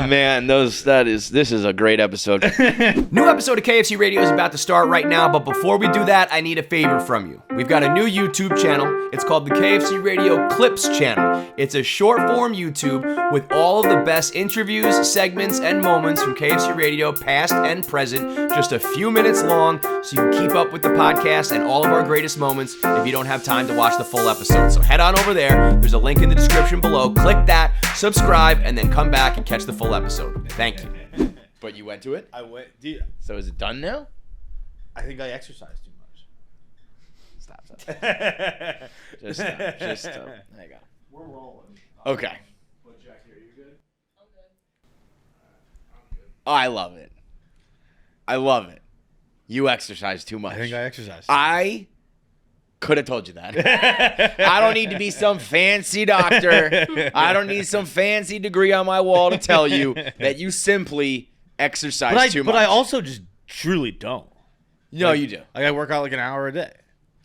man, this is a great episode. New episode of KFC Radio is about to start right now, but before we do that, I need a favor from you. We've got a new YouTube channel. It's called the KFC Radio Clips channel. It's a short-form YouTube with all of the best interviews, segments, and moments from KFC Radio, past and present, just a few minutes long, so you can keep up with the podcast and all of our greatest moments if you don't have time to watch the full episode. So head on over there. There's a link in the description below. Click that, subscribe, and then come back and catch the full episode. Thank you. But you went to it? I went. Dude, So is it done now? I think I exercised too much. Stop. Just stop. There you go. We're rolling. Okay. But Jack, here, you good? I'm good. I'm good. Oh, I love it. You exercise too much. I think I exercised. I could have told you that. I don't need to be some fancy doctor. I don't need some fancy degree on my wall to tell you that you simply exercise too much. But I also just truly don't. No, you do. Like I work out like an hour a day.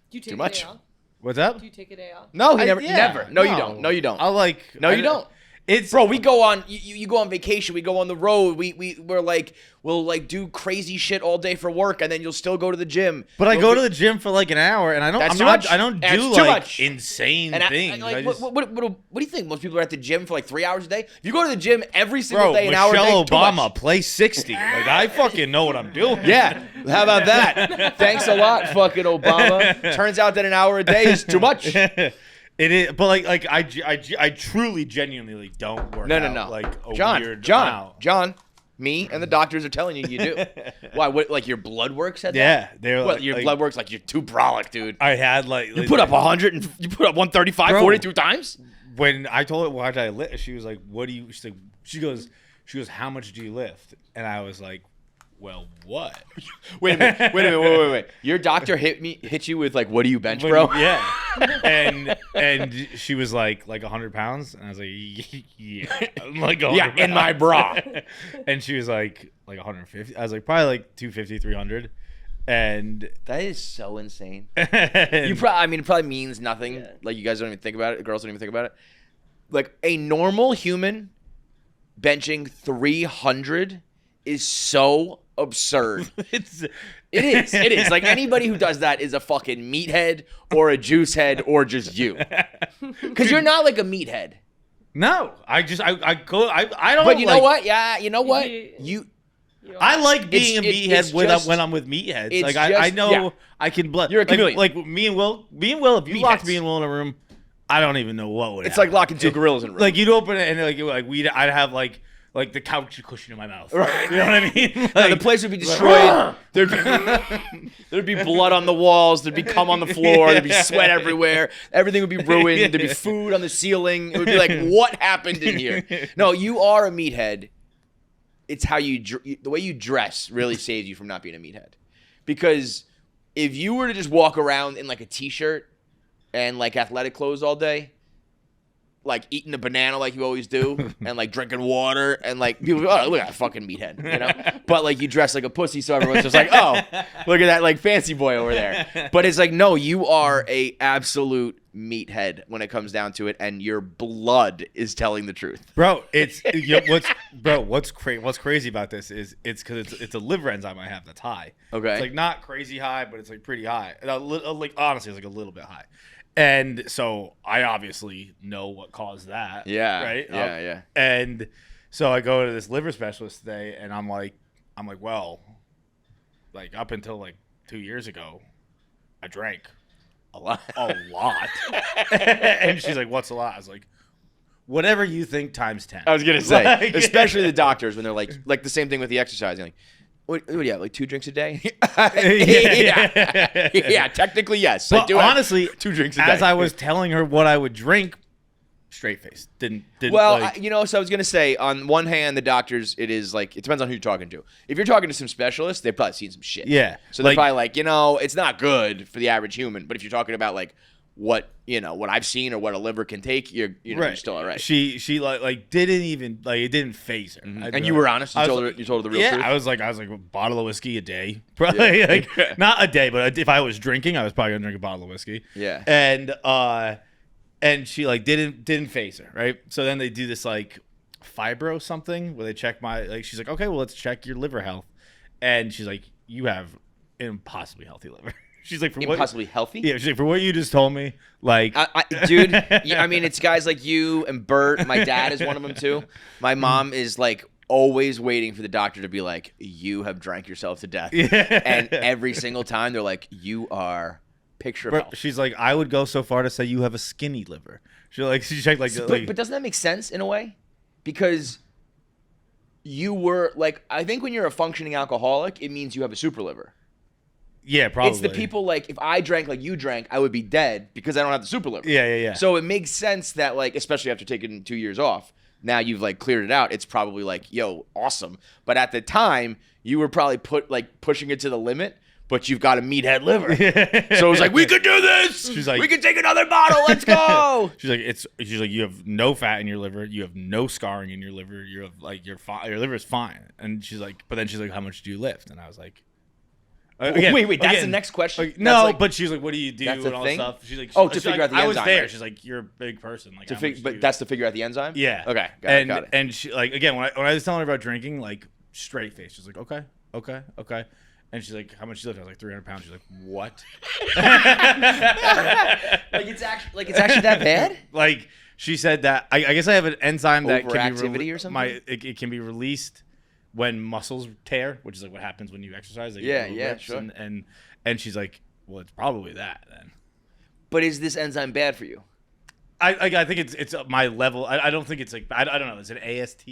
Do you take Too a much. day off? What's up? Do you take a day off? No, he I- never. yeah, Never. No, you don't. No, you don't. I'll like. No, you don't. It's Bro, we go on. You go on vacation. We go on the road. We'll like do crazy shit all day for work, and then you'll still go to the gym. But I go to the gym for like an hour, and I don't. That's I'm too not. much. I don't That's do too like much. insane And things. like, I just, what do you think? Most people are at the gym for like 3 hours a day. If you go to the gym every single bro, day, an hour a day, Michelle too much. Obama, play 60. Like I fucking know what I'm doing. Yeah, how about that? Thanks a lot, fucking Obama. Turns out that an hour a day is too much. It is, but like I truly, genuinely don't work. No. out, Like a weird amount. John, me and the doctors are telling you do. Why? What? Like your blood work said that? Yeah, they're What? like, Your blood work's like you're too brolic, dude. I had like You put up 100 and you put up 135 Bro. 42 times. when I told her why did I lift, she was like, "What do you?" She goes, "How much do you lift?" And I was like, "Well, what?" Wait a minute. Your doctor hit you with like, what do you bench, bro? Yeah, and she was like 100 pounds, and I was like, "Yeah, I'm like 100 Yeah, in my bra. And she was like 150. I was like, probably like 250, 300. And That is so insane. and It probably means nothing. Yeah. Like you guys don't even think about it. The girls don't even think about it. Like a normal human benching 300 is so absurd. it's It is. Like anybody who does that is a fucking meathead or a juice head or just you. Because you're not like a meathead. no. I don't. But you know like- what? Yeah, you know what? You- I like being It's- a it's meathead just- when I'm with meatheads. it's Like I just- know yeah. I can blend. You're a chameleon. Like me and Will. If you locked Meatheads. me and Will in a room, I don't even know what would. It's happen. like locking two gorillas in a room. Like you'd open it and I'd have like the couch cushion in my mouth. Right. You know what I mean? No, Like, the place would be destroyed. There'd be blood on the walls. There'd be cum on the floor. There'd be sweat everywhere. Everything would be ruined. There'd be food on the ceiling. It would be like, what happened in here? No, you are a meathead. It's how the way you dress really saves you from not being a meathead. Because if you were to just walk around in like a t-shirt and like athletic clothes all day, like eating a banana like you always do, and like drinking water, and like people go, oh, look at that fucking meathead, you know? But like you dress like a pussy, so everyone's just like, oh, look at that like fancy boy over there. But it's like, no, you are a absolute meathead when it comes down to it, and your blood is telling the truth. Bro, what's crazy about this is it's because it's a liver enzyme I have that's high. Okay. It's like not crazy high, but it's like pretty high. Like honestly, it's like a little bit high. And so I obviously know what caused that. Yeah. Right. Yeah. And so I go to this liver specialist today, and I'm like, well, like up until like 2 years ago, I drank A lot. a lot. And she's like, what's a lot? I was like, whatever you think times 10. I was gonna say, Like- especially the doctors when they're like the same thing with the exercising. Like, what do you have? Like 2 drinks a day? yeah. Technically, yes. I But do have honestly, 2 drinks a day. as I was telling her what I would drink, straight face. Didn't Well, like, so I was gonna say, on one hand, the doctors, it is like it depends on who you're talking to. If you're talking to some specialists, they've probably seen some shit. Yeah. So they're Like- probably like, it's not good for the aravage human. But if you're talking about like what I've seen or what a liver can take, you're still all right. She like didn't even like it didn't phase her. And you were honest. You told her the real truth. I was like a bottle of whiskey a day, probably like not a day, but if I was drinking, I was probably gonna drink a bottle of whiskey. Yeah. And she like didn't phase her, right? So then they do this like fibro something where they check she's like, okay, well, let's check your liver health. And she's like, you have an impossibly healthy liver. She's like, impossibly healthy? Yeah, she's like, for what you just told me, like... dude, I mean, it's guys like you and Bert. My dad is one of them, too. My mom is, like, always waiting for the doctor to be like, you have drank yourself to death. Yeah. And every single time, they're like, you are picture of health. She's like, I would go so far to say you have a skinny liver. She checked, like... But doesn't that make sense, in a way? Because you were, like... I think when you're a functioning alcoholic, it means you have a super liver. Yeah, probably. It's the people, like, if I drank like you drank, I would be dead because I don't have the super liver. Yeah. So it makes sense that, like, especially after taking 2 years off, now you've, like, cleared it out. It's probably like, yo, awesome. But at the time, you were probably pushing it to the limit, but you've got a meathead liver. So it was like, we could do this. She's like, we could take another bottle. Let's go. She's like, you have no fat in your liver. You have no scarring in your liver. You have, like, your liver is fine. And she's like, but then she's like, how much do you lift? And I was like, wait, that's the next question? No, like, but she's like, what do you do and all that stuff? She's like, to figure out the enzyme. I was there. Right? She's like, you're a big person. Like, but that's to figure out the enzyme? Yeah. Okay, got it. And she, like, again, when I was telling her about drinking, like, straight face, she's like, okay. And she's like, how much you lift? I was like, 300 pounds. She's like, what? like it's actually that bad? Like, she said that, I guess I have an enzyme that can be or something? It can be released when muscles tear, which is like what happens when you exercise. Yeah, sure. And she's like, well, it's probably that then. But is this enzyme bad for you? I think it's my level. I don't think it's like, I don't know. It's an AST,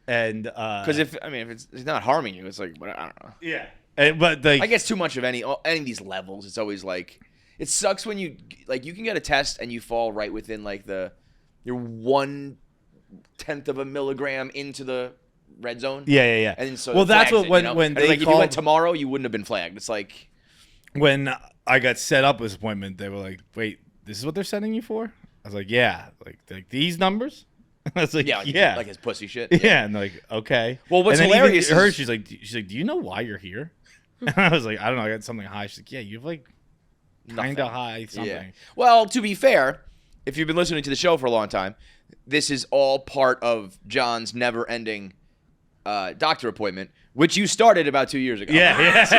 and because if it's not harming you, it's like, I don't know. Yeah, but like, I guess too much of any of these levels. It's always like, it sucks when you can get a test and you fall right within like you're 1/10 of a milligram into the red zone. Yeah. And so that's what when they like, if you went tomorrow, you wouldn't have been flagged. It's like when I got set up this appointment, they were like, "Wait, this is what they're sending you for?" I was like, "Yeah, like these numbers." I was like, "Yeah, like his pussy shit." Yeah, and they're like, "Okay." Well, what's and then hilarious even her, is she's like, "Do you know why you're here?" And I was like, "I don't know. I got something high." She's like, "Yeah, you have like kind of high something." Yeah. Well, to be fair, if you've been listening to the show for a long time, this is all part of John's never-ending doctor appointment, which you started about 2 years ago. Yeah. So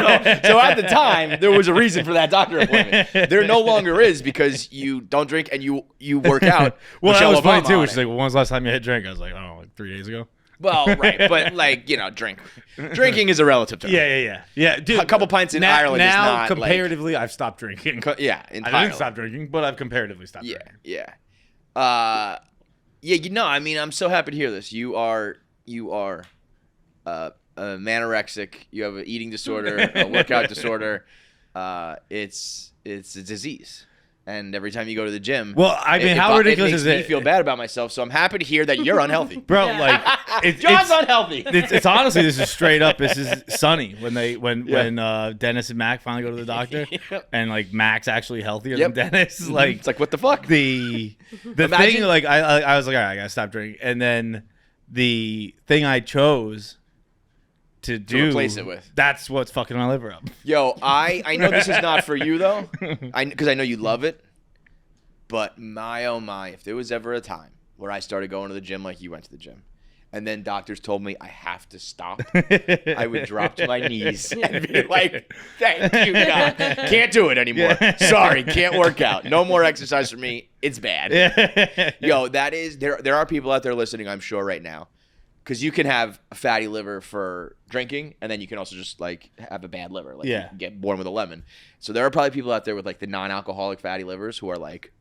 at the time, there was a reason for that doctor appointment. There no longer is because you don't drink and you work out. Well, Michelle that was funny Obama too. She's like, well, "When's the last time you had a drink?" I was like, "I don't know, like 3 days ago." Well, right, but like, drinking is a relative term. Yeah. Dude, a couple pints in Ireland is not comparatively, I've stopped drinking. Entirely. I didn't stop drinking, but I've comparatively stopped drinking. Yeah. I mean, I'm so happy to hear this. You are manorexic. You have an eating disorder, a workout disorder. It's a disease. And every time you go to the gym, well, I mean, how ridiculous is it? It makes me feel bad about myself. So I'm happy to hear that you're unhealthy, bro. Like, John's unhealthy. It's honestly, this is straight up. This is sunny when Dennis and Mac finally go to the doctor, and like Mac's actually healthier than Dennis. Like, it's like, what the fuck? The thing, like, I was like, all right, I gotta stop drinking, and then the thing I chose to replace it with, that's what's fucking my liver up. Yo, I know this is not for you though, because I know you love it, but my oh my, if there was ever a time where I started going to the gym like you went to the gym, and then doctors told me I have to stop, I would drop to my knees and be like, thank you, God. Can't do it anymore. Sorry, can't work out. No more exercise for me. It's bad. Yo, that is, there are people out there listening, I'm sure, right now. Because you can have a fatty liver for drinking, and then you can also just like have a bad liver, like get born with a lemon. So there are probably people out there with like the non-alcoholic fatty livers who are like,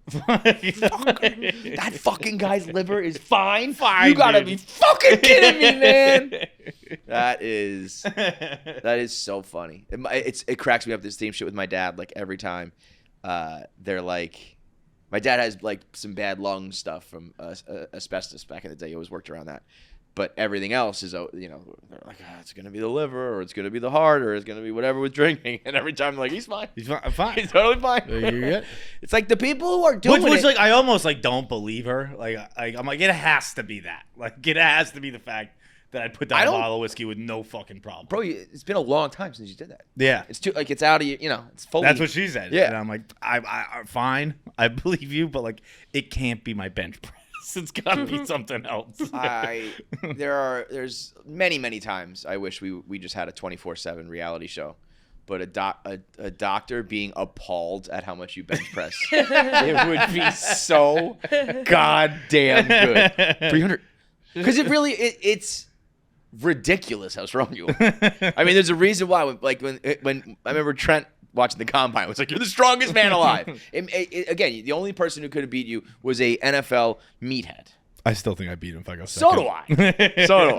that fucking guy's liver is fine. You gotta be fucking kidding me, man. That is so funny. It cracks me up, this same shit with my dad. Like every time, they're like. My dad has like some bad lung stuff from asbestos back in the day. He always worked around that. But everything else is, they're like, it's going to be the liver, or it's going to be the heart, or it's going to be whatever with drinking. And every time I'm like, he's fine. I'm fine. He's totally fine. You're good. It's like the people who are doing which it. Like, I almost like don't believe her. Like I'm like, it has to be that. Like, it has to be the fact that I put down a bottle of whiskey with no fucking problem. Bro, it's been a long time since you did that. Yeah. It's too, like, it's out of you, it's fully. That's what she said. Yeah. And I'm like, I'm fine. I believe you, but like, it can't be my bench press. It's gotta be something else. There's many times I wish we just had a 24/7 reality show. But a doctor being appalled at how much you bench press, it would be so goddamn good. 300, because it's ridiculous how strong you are. I mean, there's a reason why. When I remember Trent watching the combine, it was like, you're the strongest man alive. Again, the only person who could have beat you was a NFL meathead. I still think I beat him if I go So second. do I. So do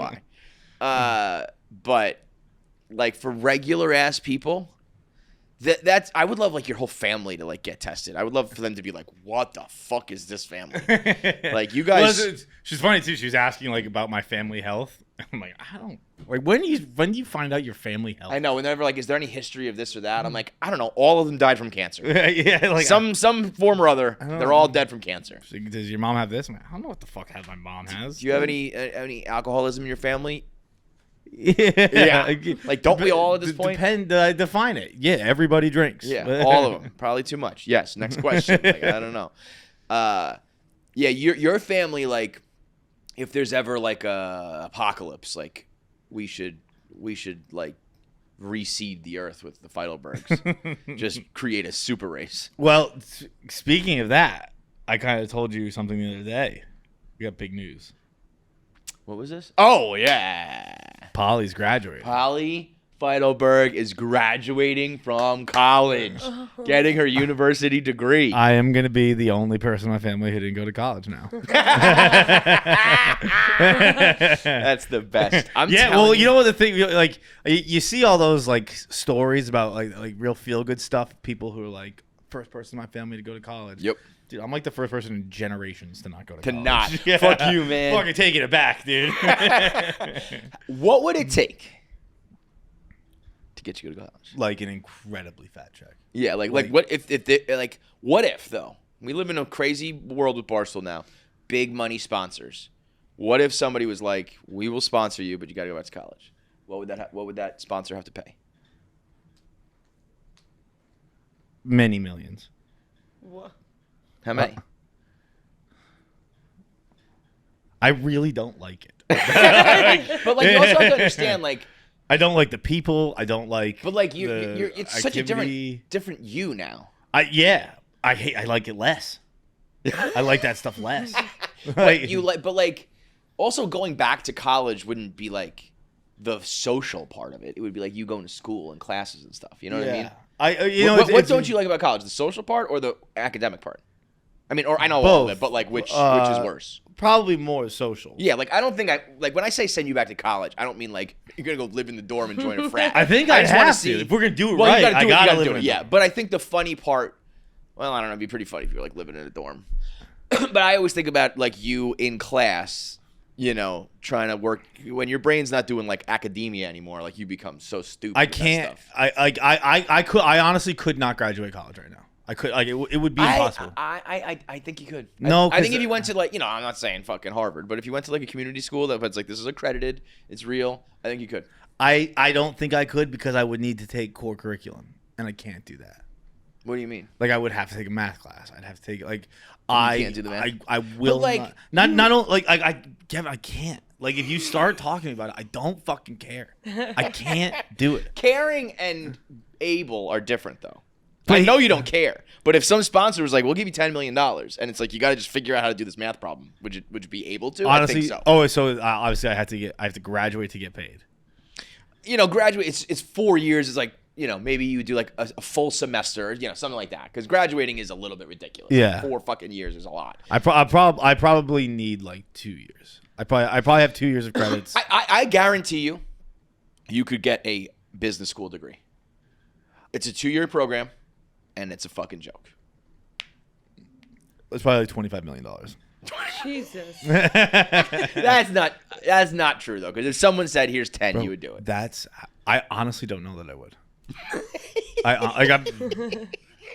I. But. Like for regular ass people, that's I would love like your whole family to like get tested. I would love for them to be like, "What the fuck is this family?" Like you guys. Well, she's funny too. She was asking like about my family health. I'm like, I don't. Like when do you find out your family health? I know. Whenever like, is there any history of this or that? I'm like, I don't know. All of them died from cancer. Yeah, like some form or other. They're all dead from cancer. Does your mom have this? I'm like, I don't know what the fuck my mom has. Do you have any alcoholism in your family? Yeah. Like, don't we all at this point? Define it. Yeah, everybody drinks. Yeah, all of them. Probably too much. Yes. Next question. Like, I don't know. Yeah, your family, like, if there's ever like a apocalypse, like, we should like reseed the earth with the Feitelbergs. Just create a super race. Well, speaking of that, I kind of told you something the other day. We got big news. What was this? Oh, yeah. Polly's graduating. Polly Feitelberg is graduating from college, getting her university degree. I am going to be the only person in my family who didn't go to college now. That's the best. Well, you know what the thing, like, you see all those, like, stories about, like real feel-good stuff, people who are, like, first person in my family to go to college. Yep. Dude, I'm like the first person in generations to not go to college. Not. Yeah. Fuck you, man. Fucking taking it back, dude. What would it take to get you to college? Like an incredibly fat check. Yeah, like what if though? We live in a crazy world with Barstool now. Big money sponsors. What if somebody was like, "We will sponsor you, but you got to go back to college." What would that sponsor have to pay? Many millions. What? How many? I really don't like it. But like, you also have to understand, like, I don't like the people. I don't like. But like, you're it's such a different you now. I like it less. I like that stuff less. But also going back to college wouldn't be like the social part of it. It would be like you going to school and classes and stuff. You know what I mean? What don't you like about college? The social part or the academic part? I mean, or I know all of it, but like which is worse? Probably more social. Yeah, like I don't think when I say send you back to college, I don't mean like you're gonna go live in the dorm and join a frat. I think I just want to see if we're gonna do it right. I gotta live in it. Yeah, but I think the funny part, well, I don't know, it'd be pretty funny if you're like living in a dorm. But I always think about like you in class, you know, trying to work when your brain's not doing like academia anymore. Like you become so stupid. I can't. I honestly could not graduate college right now. I could, like, it would be impossible. I think you could. No, I think if you went to like, you know, I'm not saying fucking Harvard, but if you went to like a community school that's like, this is accredited, it's real, I think you could. I don't think I could because I would need to take core curriculum, and I can't do that. What do you mean? Like I would have to take a math class. I'd have to take like you can't do the math. I will like, not like Kevin, I can't. Like if you start talking about it, I don't fucking care. I can't do it. Caring and able are different though. I know you don't care, but if some sponsor was like, "We'll give you $10 million," and it's like you got to just figure out how to do this math problem, would you be able to? Honestly, I think so. So obviously I have to graduate to get paid. You know, graduate. It's 4 years. It's like, you know, maybe you do like a full semester, you know, something like that. Because graduating is a little bit ridiculous. Yeah, 4 fucking years is a lot. I probably need like 2 years. I probably have 2 years of credits. I guarantee you could get a business school degree. It's a 2-year program. And it's a fucking joke. It's probably like $25 million. Jesus. That's not true though. Because if someone said, "Here's 10," Bro, you would do it. I honestly don't know that I would.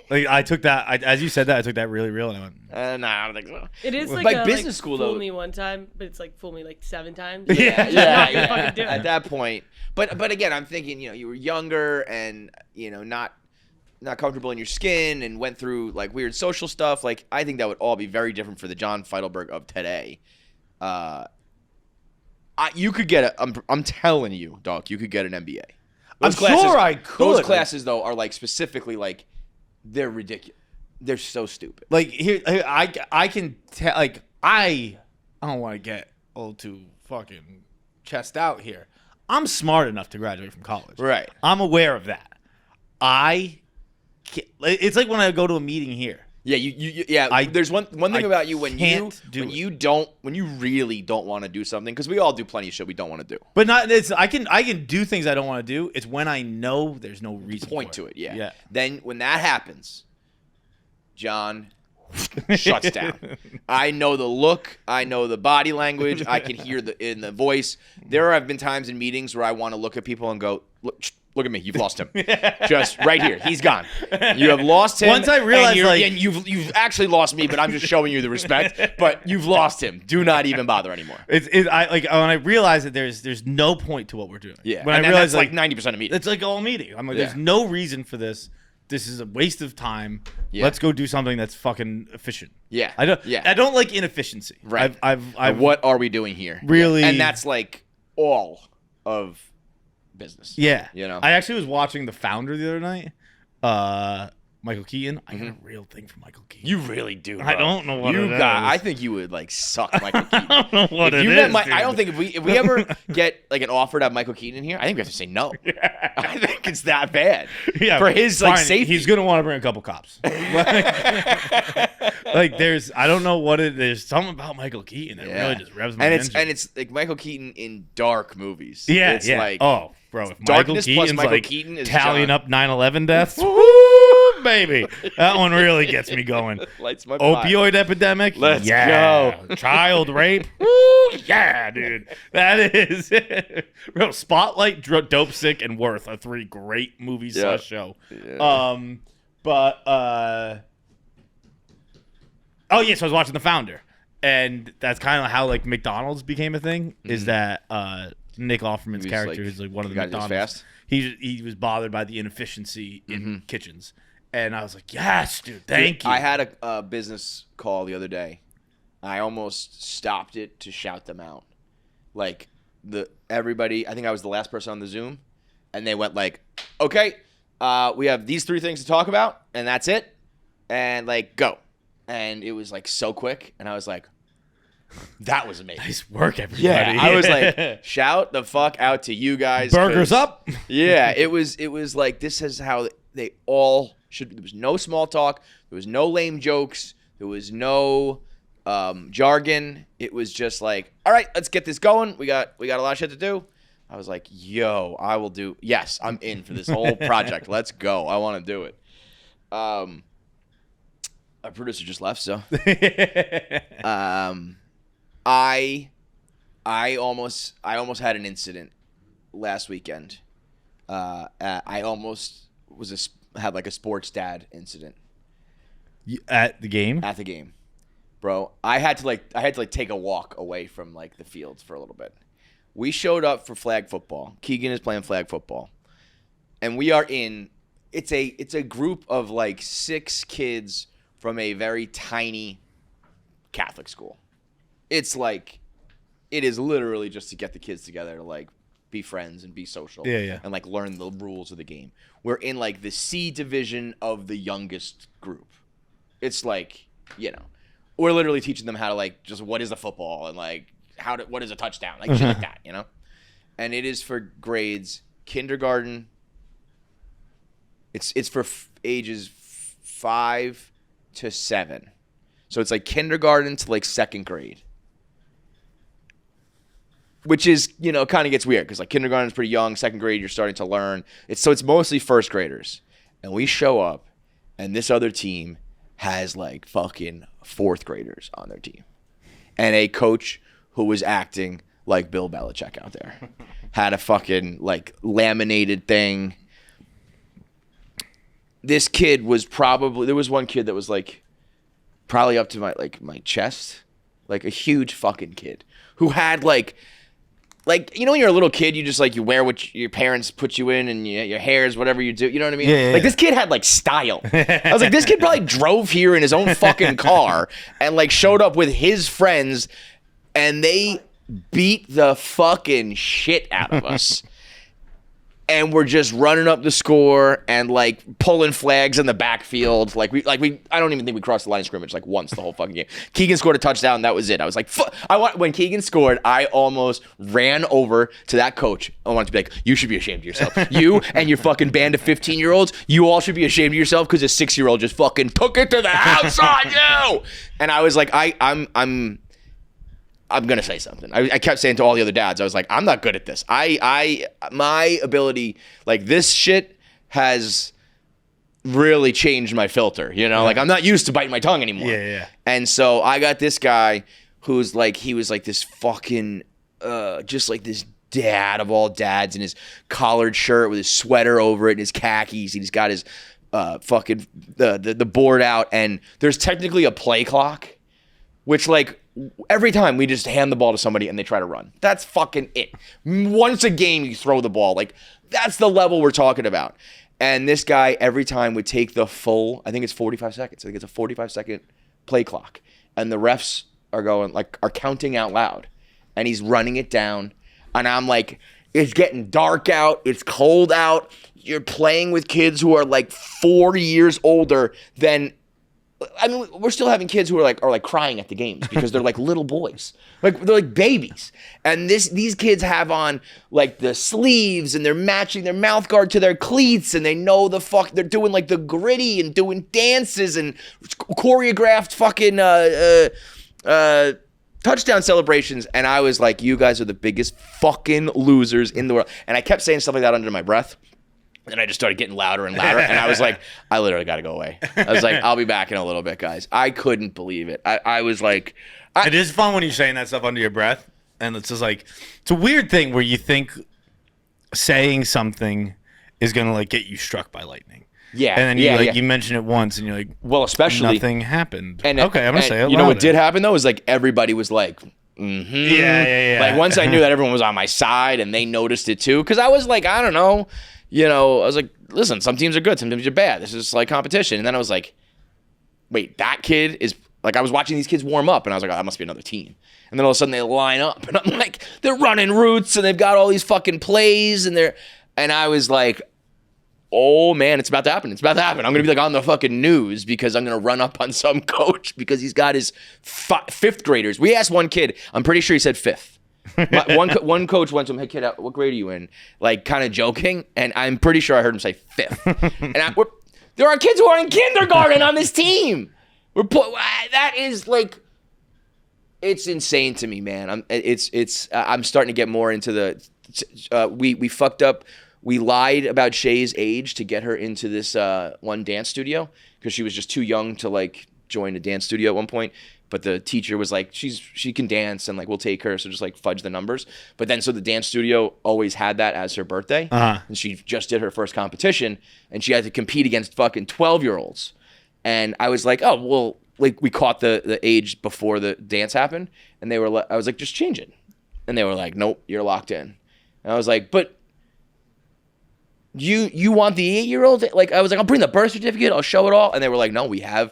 I took that. As you said that, I took that really real, and I went, no, I don't think so. It is like a business school fool though. me one time, but it's like fool me like 7 times. Yeah. Fucking do it. At that point, but again, I'm thinking, you know, you were younger and, you know, not not comfortable in your skin and went through like weird social stuff, like I think that would all be very different for the John Feitelberg of today. You could get I'm telling you, dog, you could get an MBA. I'm sure I could. Those classes though are like specifically like they're ridiculous. They're so stupid. Like here, I can tell. Like I don't want to get all too fucking chest out here. I'm smart enough to graduate from college. Right. I'm aware of that. It's like when I go to a meeting here. Yeah, there's one thing about you when you really don't want to do something, because we all do plenty of shit we don't want to do. But I can do things I don't want to do. It's when I know there's no reason Point for to it, yeah. Yeah. Then when that happens, John shuts down. I know the look. I know the body language. I can hear in the voice. There have been times in meetings where I want to look at people and go, look at me. You've lost him. Just right here. He's gone. You have lost him. Once I realized, and you've actually lost me, but I'm just showing you the respect. But you've lost him. Do not even bother anymore. When I realize that there's no point to what we're doing. Yeah. When and I realize that's like 90% of meetings. It's like all meeting. I'm like, Yeah. there's no reason for this. This is a waste of time. Yeah. Let's go do something that's fucking efficient. Yeah. I don't. Yeah. I don't like inefficiency. Right. I've what are we doing here? really, And that's like all of business. Yeah. You know? I actually was watching The Founder the other night. Michael Keaton. I got a real thing for Michael Keaton. You really do. Bro. I don't know what it is. I think you would like suck Michael Keaton. I don't know what If it you is, met dude. I don't think if we ever get like an offer to have Michael Keaton in here, I think we have to say no. I think it's that bad. Yeah, for his like fine. safety. He's gonna want to bring a couple cops. Like there's, I don't know what it is. There's something about Michael Keaton that really just revs my engine. And it's like Michael Keaton in dark movies. Yeah, it's yeah. like Bro, if Michael Darkness plus Keaton's Michael like Keaton is tallying John. up 9/11 deaths, woo, baby, that one really gets me going. lights my fire. Opioid epidemic, Let's go. Child rape, woo, yeah, dude. That is real. Spotlight, Dope Sick, and Worth are 3 great movies / show. Yeah. Oh yes, I was watching The Founder, and that's kind of how like McDonald's became a thing. Is that Nick Offerman's He was, character like, is like one of the got his McDonald's. fast? He was bothered by the inefficiency in kitchens, and I was like, yes, dude, thank you. I had a business call the other day. I almost stopped it to shout them out. Like everybody, I think I was the last person on the Zoom, and they went like, okay, we have these 3 things to talk about, and that's it, and like go. And it was like so quick, and I was like, that was amazing. Nice work, everybody. Yeah, I was like, shout the fuck out to you guys. Burgers up. Yeah, it was like, this is how they all should. There was no small talk. There was no lame jokes. There was no jargon. It was just like, all right, let's get this going. We got a lot of shit to do. I was like, yo, I will do. Yes, I'm in for this whole project. Let's go. I want to do it. Our producer just left, so. I almost had an incident last weekend. I almost had like a sports dad incident At the game? at the game, bro. I had to take a walk away from like the fields for a little bit. We showed up for flag football. Keegan is playing flag football, and we are in. It's a group of like 6 kids from a very tiny Catholic school. It's like, it is literally just to get the kids together to like be friends and be social. Yeah. And like learn the rules of the game. We're in like the C division of the youngest group. It's like, we're literally teaching them how to like, just what is a football and like what is a touchdown? Like shit like that, And it is for grades kindergarten. It's for ages 5 to 7. So it's like kindergarten to like 2nd grade. Which is, kind of gets weird because like kindergarten is pretty young, 2nd grade you're starting to learn. It's mostly 1st graders. And we show up and this other team has like fucking 4th graders on their team. And a coach who was acting like Bill Belichick out there. Had a fucking like laminated thing. This kid was there was one kid that was like probably up to my chest, like a huge fucking kid who had like like, you know, when you're a little kid, you just like, you wear what your parents put you in, and your hair is whatever you do. You know what I mean? Yeah. Like, this kid had like style. I was like, this kid probably drove here in his own fucking car and like showed up with his friends, and they beat the fucking shit out of us. And we're just running up the score and like pulling flags in the backfield. Like we I don't even think we crossed the line of scrimmage like once the whole fucking game. Keegan scored a touchdown. And that was it. I was like, when Keegan scored, I almost ran over to that coach. I wanted to be like, you should be ashamed of yourself. You and your fucking band of 15-year-olds, you all should be ashamed of yourself because a 6-year-old just fucking took it to the house on you. And I was like, I'm gonna say something. I kept saying to all the other dads, I was like, I'm not good at this. My ability, like, this shit has really changed my filter. You know, like, I'm not used to biting my tongue anymore. Yeah. And so I got this guy who's like, he was like this fucking, just like this dad of all dads in his collared shirt with his sweater over it and his khakis. He's got his fucking the board out, and there's technically a play clock, which like. Every time we just hand the ball to somebody and they try to run. That's fucking it. Once a game you throw the ball. Like, that's the level we're talking about. And this guy every time would take the full, I think it's 45 seconds. I think it's a 45-second play clock. And the refs are counting out loud. And he's running it down. And I'm like, it's getting dark out. It's cold out. You're playing with kids who are like 4 years older than... I mean, we're still having kids who are like crying at the games because they're like little boys, like they're like babies. And these kids have on like the sleeves, and they're matching their mouth guard to their cleats, and they know they're doing like the gritty and doing dances and choreographed fucking touchdown celebrations. And I was like, you guys are the biggest fucking losers in the world. And I kept saying stuff like that under my breath. And I just started getting louder and louder. And I was like, I literally got to go away. I was like, I'll be back in a little bit, guys. I couldn't believe it. I was like... It is fun when you're saying that stuff under your breath. And it's just like... It's a weird thing where you think saying something is going to like get you struck by lightning. Yeah. And then you mention it once and you're like... Well, especially... Nothing happened. And okay, I'm going to say it You know what did happen, though, is like everybody was like... Mm-hmm. Yeah. Like once I knew that everyone was on my side and they noticed it too. Because I was like, I don't know... You know, I was like, listen, some teams are good, some teams are bad. This is like competition. And then I was like, wait, that kid is like, I was watching these kids warm up and I was like, oh, that must be another team. And then all of a sudden they line up and I'm like, they're running routes and they've got all these fucking plays and I was like, oh man, it's about to happen. It's about to happen. I'm going to be like on the fucking news because I'm going to run up on some coach because he's got his fifth graders. We asked one kid, I'm pretty sure he said fifth. One coach went to him, hey kid, what grade are you in? Like kind of joking, and I'm pretty sure I heard him say fifth. And there are kids who are in kindergarten on this team. That is like, it's insane to me, man. I'm starting to get more into the. We fucked up. We lied about Shay's age to get her into this one dance studio because she was just too young to like join a dance studio at one point. But the teacher was like, she can dance and like we'll take her, so just like fudge the numbers. But then so the dance studio always had that as her birthday, and she just did her first competition, and she had to compete against fucking 12-year-olds. And I was like, oh well, like we caught the age before the dance happened, and I was like, just change it, and they were like, nope, you're locked in. And I was like, but you want the 8-year-old? Like I was like, I'll bring the birth certificate, I'll show it all, and they were like, no, we have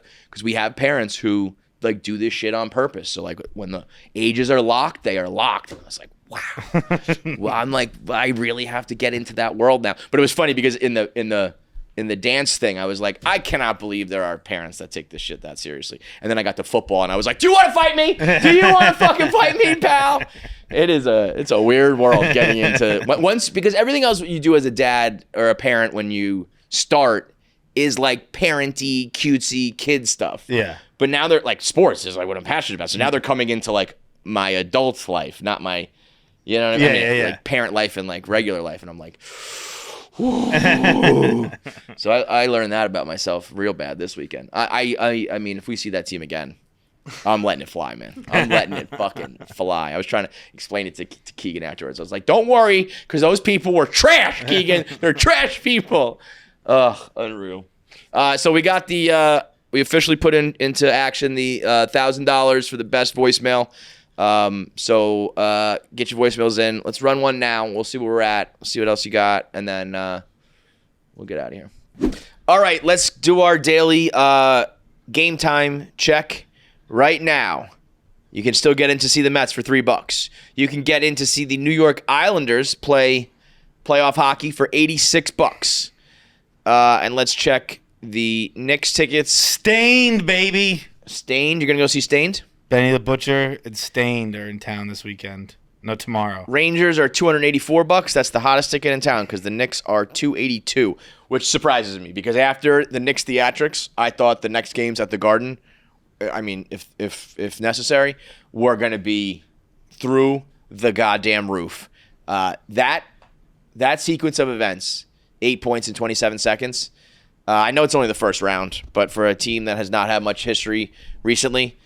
parents who like do this shit on purpose. So like when the ages are locked, they are locked. And I was like, wow. Well, I'm like, I really have to get into that world now. But it was funny because in the dance thing, I was like, I cannot believe there are parents that take this shit that seriously. And then I got to football and I was like, do you want to fight me? Do you want to fucking fight me, pal? It's a weird world getting into once, because everything else you do as a dad or a parent when you start is like parenty, cutesy kid stuff. Yeah. But now they're like, sports is like what I'm passionate about. So now they're coming into like my adult life, not my, you know what I mean? Yeah. Like parent life and like regular life. And I'm like, whoo. So I learned that about myself real bad this weekend. I mean, if we see that team again, I'm letting it fly, man. I'm letting it fucking fly. I was trying to explain it to Keegan afterwards. I was like, don't worry, because those people were trash, Keegan. They're trash people. Ugh, unreal. So we got we officially put into action the $1,000 for the best voicemail. So get your voicemails in. Let's run one now. We'll see where we're at. We'll see what else you got, and then we'll get out of here. All right, let's do our daily game time check right now. You can still get in to see the Mets for $3. You can get in to see the New York Islanders play playoff hockey for $86. And let's check the Knicks tickets. Stained, baby. Stained. You're going to go see Stained? Benny the Butcher and Stained are in town this weekend. No, tomorrow. Rangers are $284. That's the hottest ticket in town because the Knicks are $282, which surprises me because after the Knicks theatrics, I thought the next games at the Garden, I mean, if necessary, were going to be through the goddamn roof. That sequence of events, 8 points in 27 seconds. I know it's only the first round, but for a team that has not had much history recently,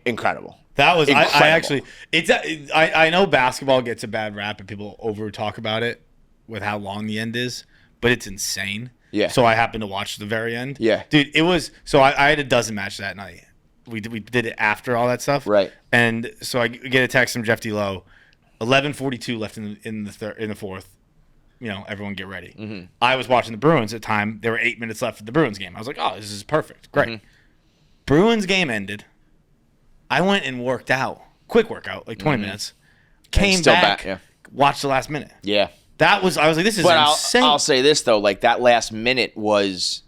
incredible. That was incredible. I actually I know basketball gets a bad rap and people over talk about it with how long the end is, but it's insane. Yeah. So I happened to watch the very end. Yeah. Dude, it was so I had a dozen match that night. We did it after all that stuff. Right. And so I get a text from Jeff D. Lowe, 11:42 left in the fourth. You know, everyone get ready. Mm-hmm. I was watching the Bruins at the time. There were 8 minutes left of the Bruins game. I was like, oh, this is perfect. Great. Mm-hmm. Bruins game ended. I went and worked out. Quick workout, like 20 minutes. Came still back, yeah. watched the last minute. Yeah. I was like, this is But insane. I'll say this, though. Like, that last minute was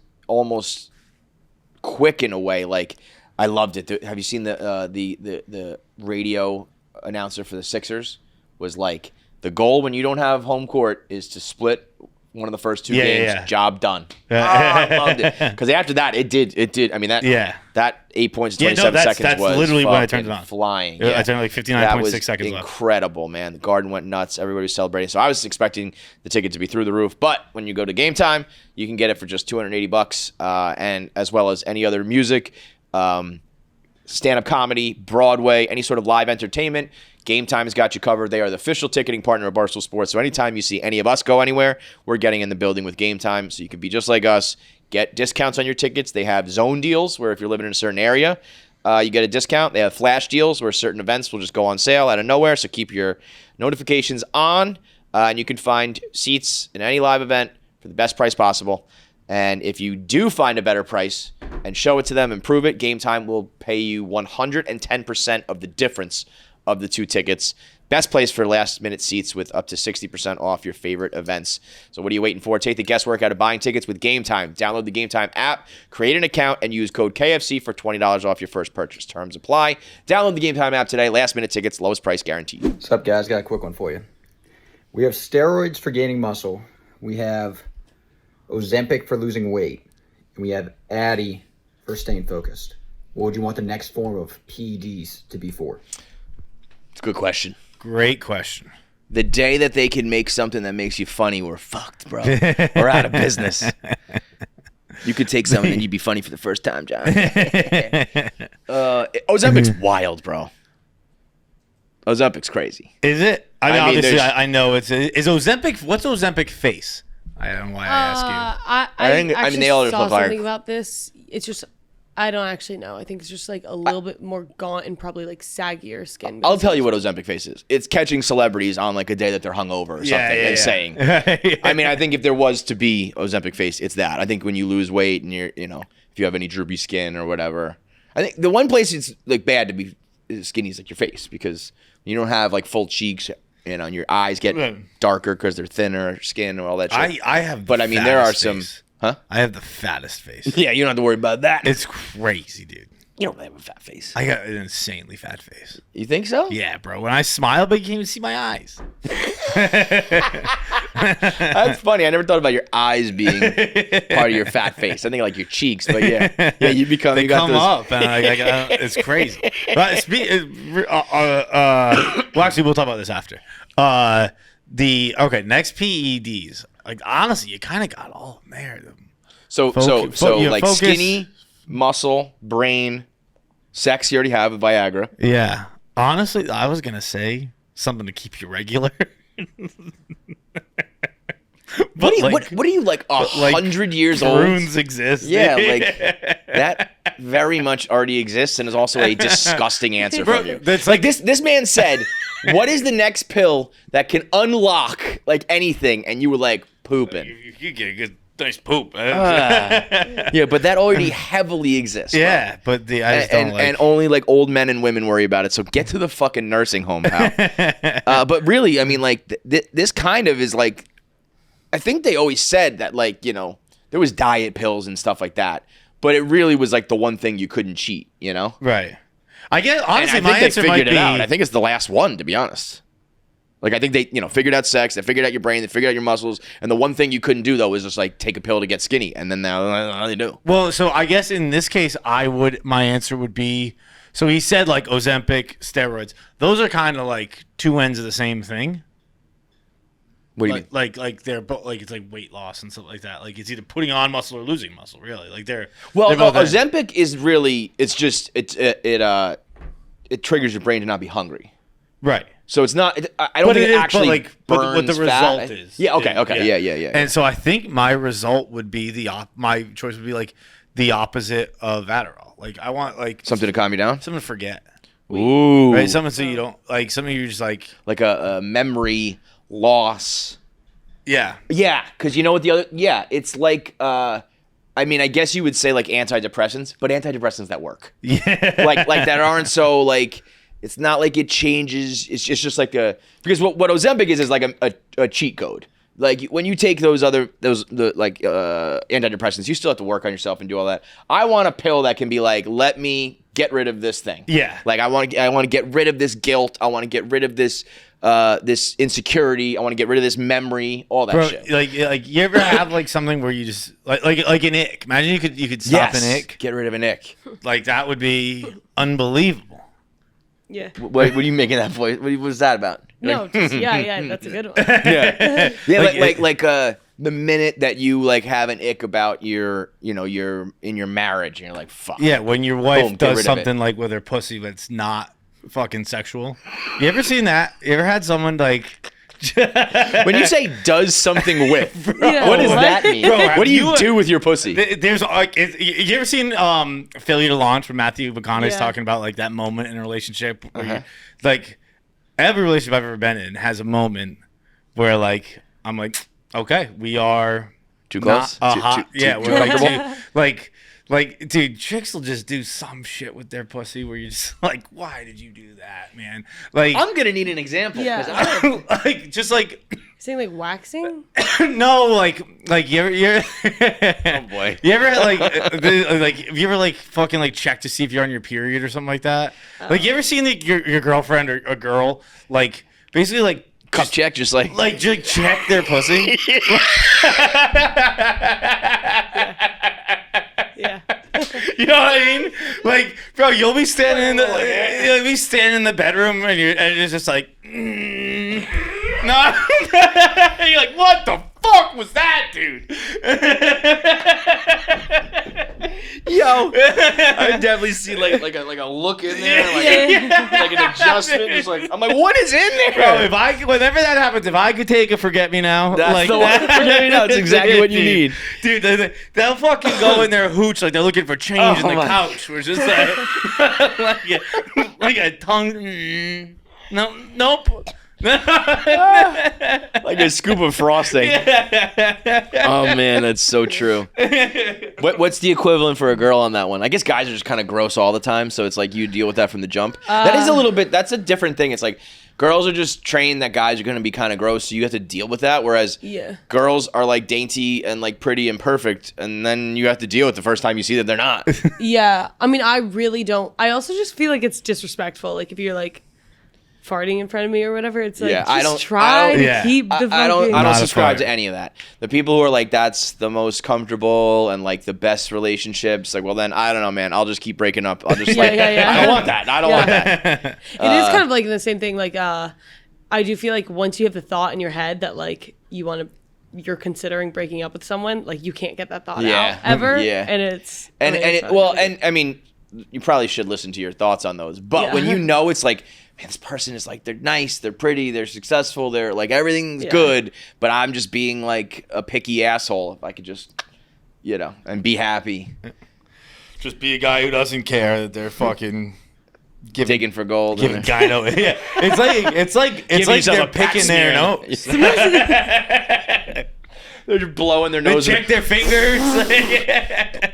quick in a way. Like, I loved it. Have you seen the radio announcer for the Sixers? Was like, the goal when you don't have home court is to split one of the first two games. Yeah. Job done. I loved it. Because after that, it did. I mean, that 8 points, 27 seconds that's was literally when I turned it fucking on. flying. I turned like 59.6 seconds left. Incredible, man. The Garden went nuts. Everybody was celebrating. So I was expecting the ticket to be through the roof. But when you go to Game Time, you can get it for just $280, and as well as any other music, stand-up comedy, Broadway, any sort of live entertainment. Game Time's got you covered. They are the official ticketing partner of Barstool Sports. So anytime you see any of us go anywhere, we're getting in the building with Game Time. So you can be just like us. Get discounts on your tickets. They have zone deals where if you're living in a certain area, you get a discount. They have flash deals where certain events will just go on sale out of nowhere. So keep your notifications on. And you can find seats in any live event for the best price possible. And if you do find a better price and show it to them and prove it, Game Time will pay you 110% of the difference of the two tickets. Best place for last-minute seats with up to 60% off your favorite events. So what are you waiting for? Take the guesswork out of buying tickets with Game Time. Download the Game Time app, create an account, and use code KFC for $20 off your first purchase. Terms apply. Download the Game Time app today. Last-minute tickets, lowest price guaranteed. What's up, guys? Got a quick one for you. We have steroids for gaining muscle. We have Ozempic for losing weight. And we have Addy for staying focused. What would you want the next form of PEDs to be for? It's a good question. Great question. The day that they can make something that makes you funny, we're fucked, bro. We're out of business. You could take something and you'd be funny for the first time, John. Ozempic's wild, bro. Ozempic's crazy. Is it? I mean, obviously, there's- I know it's. Is Ozempic? What's Ozempic face? I don't know why I ask you. I mean, actually they all saw look like- something about this. It's just, I don't actually know. I think it's just like a little bit more gaunt and probably like saggier skin. I'll tell you what Ozempic face is. It's catching celebrities on like a day that they're hungover or something and saying. I mean, I think if there was to be Ozempic face, it's that. I think when you lose weight and if you have any droopy skin or whatever. I think the one place it's like bad to be skinny is like your face because you don't have like full cheeks. Your eyes get darker because they're thinner skin or all that shit. I have, but I mean, there are some. Face. Huh? I have the fattest face. Yeah, you don't have to worry about that. It's crazy, dude. You don't have a fat face. I got an insanely fat face. You think so? Yeah, bro. When I smile, but you can't even see my eyes. That's funny. I never thought about your eyes being part of your fat face. I think like your cheeks, but yeah, you become. They you got come those, up, and it's crazy. But well, actually, we'll talk about this after. Next PEDs. Like honestly, you kind of got all of them there. So like focus. skinny, muscle, brain, sex. You already have a Viagra. Yeah. Honestly, I was gonna say something to keep you regular. What are you like 100 years old? Prunes exist. Yeah, like very much already exists and is also a disgusting answer from you. That's Like this man said, what is the next pill that can unlock like anything? And you were like, pooping. You get a good, nice poop. Yeah, but that already heavily exists. Yeah, but I just don't like. And only like old men and women worry about it. So get to the fucking nursing home, pal. But really, I mean, like this kind of is like, I think they always said that like, you know, there was diet pills and stuff like that, but it really was like the one thing you couldn't cheat, you know? Right. I guess honestly, and I my think answer they might figured be. it out. I think it's the last one, to be honest. Like I think they, you know, figured out sex, they figured out your brain, they figured out your muscles, and the one thing you couldn't do though was just like take a pill to get skinny, and then now they do. Well, so I guess in this case, my answer would be. So he said like Ozempic, steroids. Those are kind of like two ends of the same thing. What do you mean? Like they're both like it's like weight loss and stuff like that. Like it's either putting on muscle or losing muscle. Really, like they're Well, they're both Ozempic is really it triggers your brain to not be hungry. right. So it's not. I don't think it actually burns what the fat. result is. Yeah. Okay. Yeah. And so I think my result would be my choice would be like the opposite of Adderall. Like I want like Something to calm you down. something to forget. Ooh. Right. Something so you don't like something you're just like a memory loss. yeah. Yeah, because you know what the other. Yeah, it's like. I mean, I guess you would say like antidepressants, but antidepressants that work. Yeah. like that aren't so like. It's not like it changes. It's just like because what Ozempic is like a cheat code. Like when you take antidepressants, you still have to work on yourself and do all that. I want a pill that can be like, let me get rid of this thing. Yeah. Like I want to get rid of this guilt. I want to get rid of this this insecurity. I want to get rid of this memory. All that Bro, shit. like you ever have like something where you just like an ick? Imagine you could stop an ick. Get rid of an ick. Like that would be unbelievable. Yeah. What are you making that voice? What was that about? No, just, yeah, that's a good one. Yeah, like the minute that you like have an ick about you're in your marriage and you're like, fuck. Yeah, when your wife Boom, get does rid of something like with her pussy that's not fucking sexual. You ever seen that? You ever had someone like When you say does something with, Yeah, what does what? that mean? Bro, what do you you- do with your pussy? There's like, you ever seen Failure to Launch where Matthew McConaughey's Yeah. talking about like that moment in a relationship where you, like every relationship I've ever been in has a moment where like I'm like, okay, we are Too close? not a Too- hot, too- yeah, too we're like, comfortable? like, dude, chicks will just do some shit with their pussy where you're just like, why did you do that, man? Like, I'm gonna need an example. Yeah. 'cause I don't- like, just like, Saying like waxing? no, like you're oh boy. You ever have you ever like fucking like check to see if you're on your period or something like that? Like you ever seen your girlfriend or a girl like basically like Cup check, just like just check their pussy? Yeah. You know what I mean? Like, bro, you'll be standing in the bedroom and it's just like, no. You're like, what the fuck was that, dude? yo. I definitely see like a look in there, like an adjustment. Just like I'm like, what is in there? Bro, whenever that happens, if I could take a forget me now, That's like the one. Forget me now. It's exactly what you need. Dude, they'll fucking go in there hooch like they're looking for change in the my. couch. We're just like like a tongue. Nope. Like a scoop of frosting. Oh man, that's so true. What's the equivalent for a girl on that one? I guess guys are just kind of gross all the time, so it's like you deal with that from the jump. That is a little bit. That's a different thing. It's like girls are just trained that guys are going to be kind of gross, so you have to deal with that. Whereas girls are like dainty and like pretty and perfect, and then you have to deal with the first time you see that they're not. Yeah. I mean, I really don't. I also just feel like it's disrespectful. Like if you're like farting in front of me or whatever, it's like Yeah, just I don't- try I don't- to Yeah. keep the I don't Not a subscribe fan. to any of that. The people who are like that's the most comfortable and like the best relationships, like well then I don't know, man. I'll just keep breaking up. I'll just like yeah. I don't want that. I don't want that. It is kind of like the same thing. Like, I do feel like once you have the thought in your head that like you're considering breaking up with someone, like you can't get that thought Yeah. out ever. Yeah. And it's And I mean, it's and not well, good. and I mean, you probably should listen to your thoughts on those. But Yeah. when you know it's like, man, this person is like they're nice, they're pretty, they're successful, they're like everything's Yeah. good, but I'm just being like a picky asshole. If I could just, and be happy. Just be a guy who doesn't care that they're fucking Digging for gold. giving gyno. Yeah, it's like yourself they're a pap picking their smear. nose. They're just blowing their They nose. check their fingers.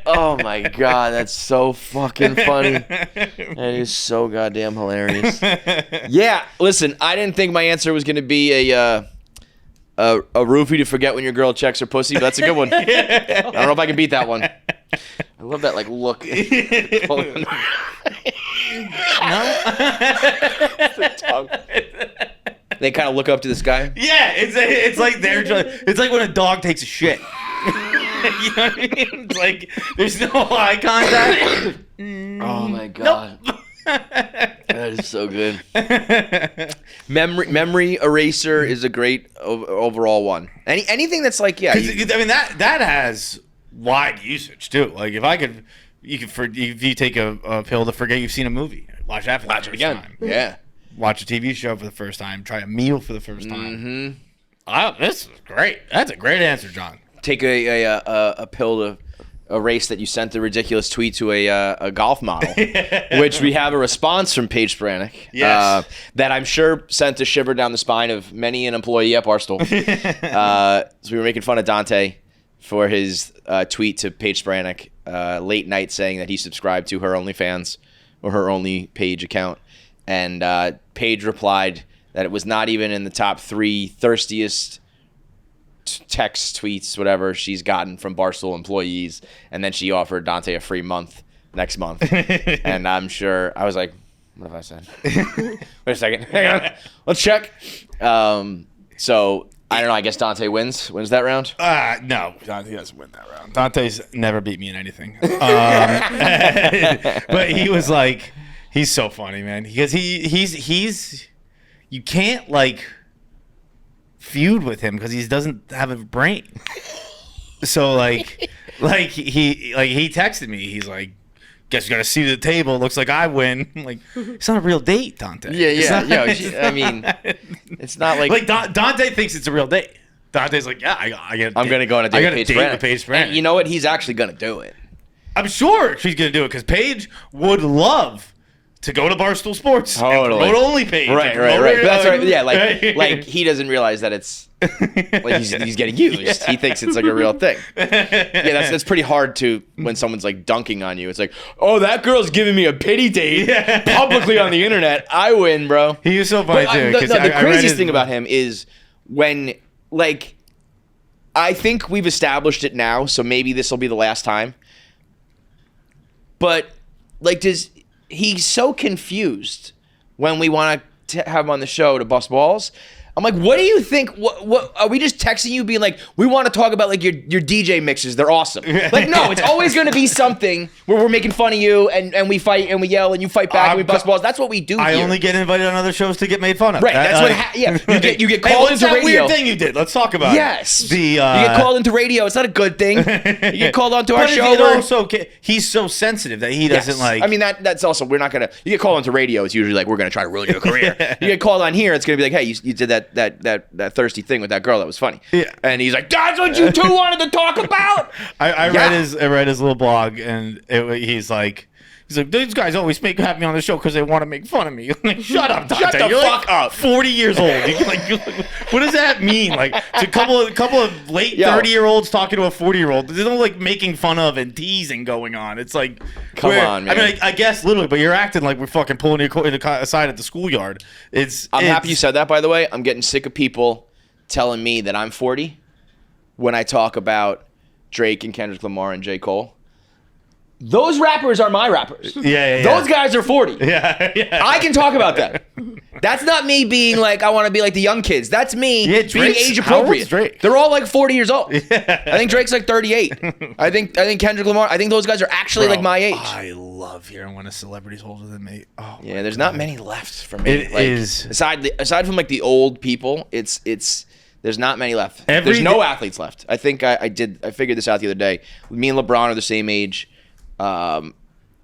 Oh my god, that's so fucking funny. That is so goddamn hilarious. Yeah, listen, I didn't think my answer was gonna be a roofie to forget when your girl checks her pussy, but that's a good one. I don't know if I can beat that one. I love that look. The tongue. They kind of look up to the sky. Yeah, it's like it's like when a dog takes a shit. You know what I mean? It's like there's no eye contact. Oh my god. That is so good. Memory eraser is a great overall one. Anything that's like, yeah. I mean that has wide usage too. Like if you take a pill to forget you've seen a movie, watch that for the first again. time. Yeah. Watch a TV show for the first time. Try a meal for the first time. Mm-hmm. This is great. That's a great answer, John. Take a pill to erase that you sent a ridiculous tweet to a golf model, which we have a response from Paige Spiranac. Yes. That I'm sure sent a shiver down the spine of many an employee at Barstool. So we were making fun of Dante for his tweet to Paige Spiranac late night saying that he subscribed to her OnlyFans or her Only Page account. And Paige replied that it was not even in the top 3 thirstiest text tweets, whatever, she's gotten from Barstool employees. And then she offered Dante a free month next month. And I'm sure, I was like, what have I said? Wait a second. Hang on. Let's check. So, I don't know. I guess Dante wins that round. No, Dante doesn't win that round. Dante's never beat me in anything. But he was like, he's so funny, man. Because he's you can't like feud with him because he doesn't have a brain. So like he texted me. He's like, guess you got a seat at the table. Looks like I win. I'm like, it's not a real date, Dante. I mean, it's not like Dante thinks it's a real date. Dante's like, yeah, I'm gonna go on a date with Paige Spiranac. And you know what? He's actually gonna do it. I'm sure she's gonna do it because Paige would love to go to Barstool Sports. Totally. And promote Only Page. Right. But that's right. Yeah, like he doesn't realize that it's like he's getting used. Yeah. He thinks it's like a real thing. Yeah, that's pretty hard to when someone's like dunking on you. It's like, oh, that girl's giving me a pity date publicly on the internet. I win, bro. He was so funny too. The craziest thing about him is when like I think we've established it now, so maybe this will be the last time. But like, he's so confused when we want to have him on the show to bust balls. I'm like, what do you think? What are we just texting you, being like, we want to talk about like your DJ mixes? They're awesome. Like, no, it's always going to be something where we're making fun of you and we fight and we yell and you fight back and we bust balls. That's what we do. I here. only get invited on other shows to get made fun of. Right. That's what. You get called into radio. Weird thing you did. Let's talk about it. Yes. You get called into radio. It's not a good thing. You get called onto our show. Also, he's so sensitive that he doesn't like. I mean, that's also, we're not gonna. You get called onto radio. It's usually like, we're gonna try to ruin your career. You get called on here. It's gonna be like, hey, you did that thirsty thing with that girl that was funny. Yeah. And he's like, that's what you two wanted to talk about. I read his little blog, and he's like, these guys always have me on the show because they want to make fun of me. Like, shut up, Dante. Shut the fuck up. 40 years old. You're like, what does that mean? Like, it's a couple of late 30-year-olds talking to a 40-year-old. There's no like making fun of and teasing going on. It's like, come on, man. I mean, I guess literally, but you're acting like we're fucking pulling you aside at the schoolyard. I'm happy you said that, by the way. I'm getting sick of people telling me that I'm 40 when I talk about Drake and Kendrick Lamar and J. Cole. Those rappers are my rappers. Yeah. Those guys are 40. Yeah. I can talk about that. That's not me being like, I want to be like the young kids. That's me being age appropriate. Drake? They're all like 40 years old. Yeah. I think Drake's like 38. I think Kendrick Lamar, I think those guys are actually like my age. I love hearing when a celebrity's older than me. Oh, yeah, there's not many left for me. It is. Aside from like the old people, it's there's not many left. There's no athletes left. I think I figured this out the other day. Me and LeBron are the same age. Udonis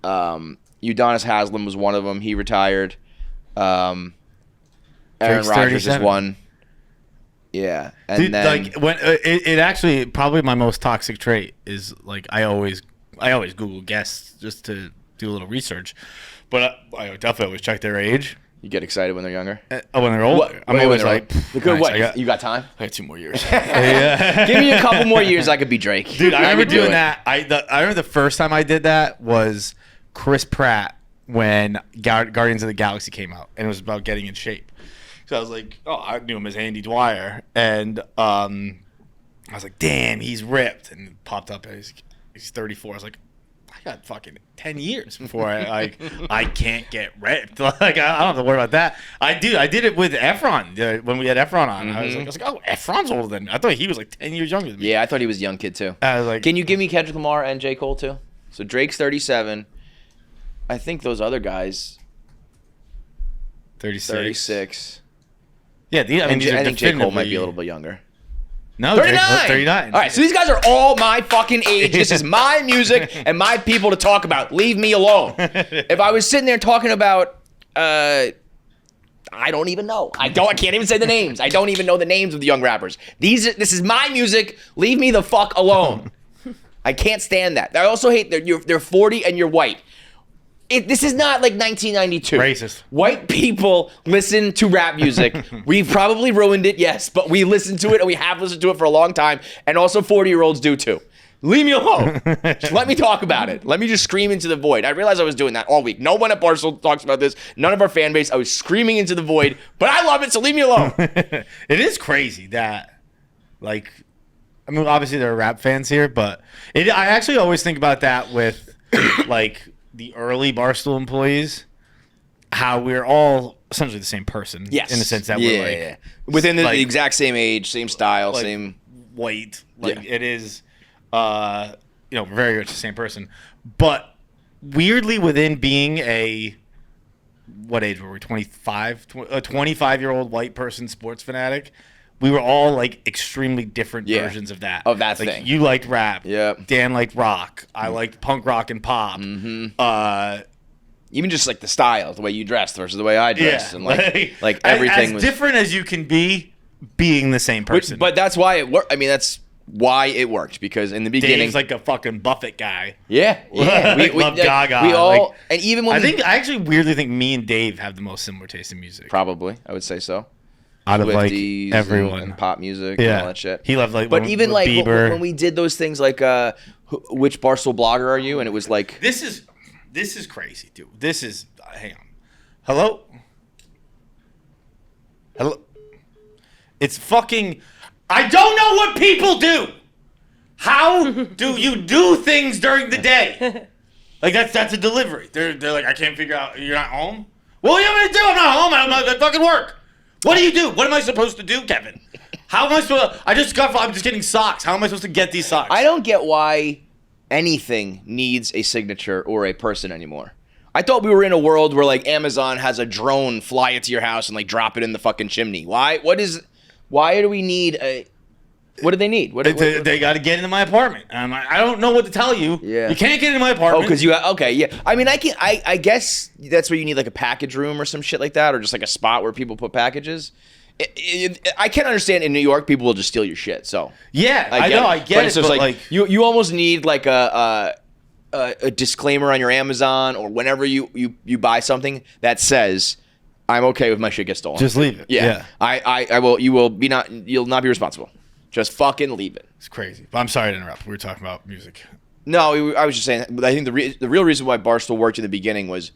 Haslem was one of them. He retired. Aaron Rodgers is one. Yeah, and dude, then like when it actually probably my most toxic trait is like I always I always Google guests just to do a little research, but I definitely always check their age. You get excited when they're younger? When they're older, I'm always like, what? You got time? I got 2 more years. Give me a couple more years, I could be Drake. Dude, I remember doing that. I remember the first time I did that was Chris Pratt when Guardians of the Galaxy came out, and it was about getting in shape. So I was like, I knew him as Andy Dwyer, and I was like, damn, he's ripped, and it popped up. He's 34. I was like, I got fucking 10 years before I can't get ripped. Like I don't have to worry about that. I did it with Efron when we had Efron on. I was like, oh, Efron's older than me. I thought he was like 10 years younger than me. Yeah, I thought he was a young kid too. I was like, can you give me Kendrick Lamar and J. Cole too? So Drake's 37. I think those other guys 36. Yeah, I think J. Cole might be a little bit younger. No, 39. 39. All right, so these guys are all my fucking age. This is my music and my people to talk about. Leave me alone. If I was sitting there talking about, I don't even know. I can't even say the names. I don't even know the names of the young rappers. This is my music. Leave me the fuck alone. I can't stand that. I also hate they're 40 and you're white. This is not like 1992. Racist. White people listen to rap music. We've probably ruined it, yes, but we listen to it and we have listened to it for a long time. And also 40-year-olds do too. Leave me alone. Just let me talk about it. Let me just scream into the void. I realized I was doing that all week. No one at Barstool talks about this. None of our fan base. I was screaming into the void, but I love it, so leave me alone. It is crazy that, like, I mean, obviously there are rap fans here, but I actually always think about that with, like, the early Barstool employees, how we're all essentially the same person. Yes. In the sense that we're like within the exact same age, same style, like same weight. Like it is very much the same person. But weirdly within being what age were we? 25? A 25-year-old white person sports fanatic. We were all like extremely different versions of that. Of that like, thing. You liked rap. Yep. Dan liked rock. I liked punk rock and pop. Mm-hmm. Even just like the style, the way you dressed versus the way I dressed, and like everything as was different as you can be, being the same person. But that's why it worked. I mean, that's why it worked, because in the beginning, Dave's like a fucking Buffett guy. Yeah. We love Gaga. We all, and even when I actually weirdly think me and Dave have the most similar taste in music. Probably, I would say so. Out of like Swifties everyone, and pop music, and all that shit. He loved like, but even like Bieber. when we did those things, like which Barstool blogger are you? And it was like this is crazy, dude. This is hang on, hello. It's fucking. I don't know what people do. How do you do things during the day? Like that's a delivery. They're like, I can't figure out. You're not home. What do you want me to do? I'm not home. I'm not fucking work. What do you do? What am I supposed to do, Kevin? How am I supposed to... I'm just getting socks. How am I supposed to get these socks? I don't get why anything needs a signature or a person anymore. I thought we were in a world where like Amazon has a drone fly it to your house and like drop it in the fucking chimney. Why do we need a... What do they need? They got to get into my apartment. I don't know what to tell you. Yeah. You can't get into my apartment. Oh, because okay, yeah. I mean, I guess that's where you need like a package room or some shit like that, or just like a spot where people put packages. I can't understand in New York people will just steal your shit. So yeah, I get it. But like you almost need like a disclaimer on your Amazon or whenever you buy something that says, I'm okay with my shit gets stolen. Just leave it. Yeah. I will. You'll not be responsible. Just fucking leave it. It's crazy. But I'm sorry to interrupt. We were talking about music. No, I was just saying. I think the real reason why Barstool worked in the beginning was,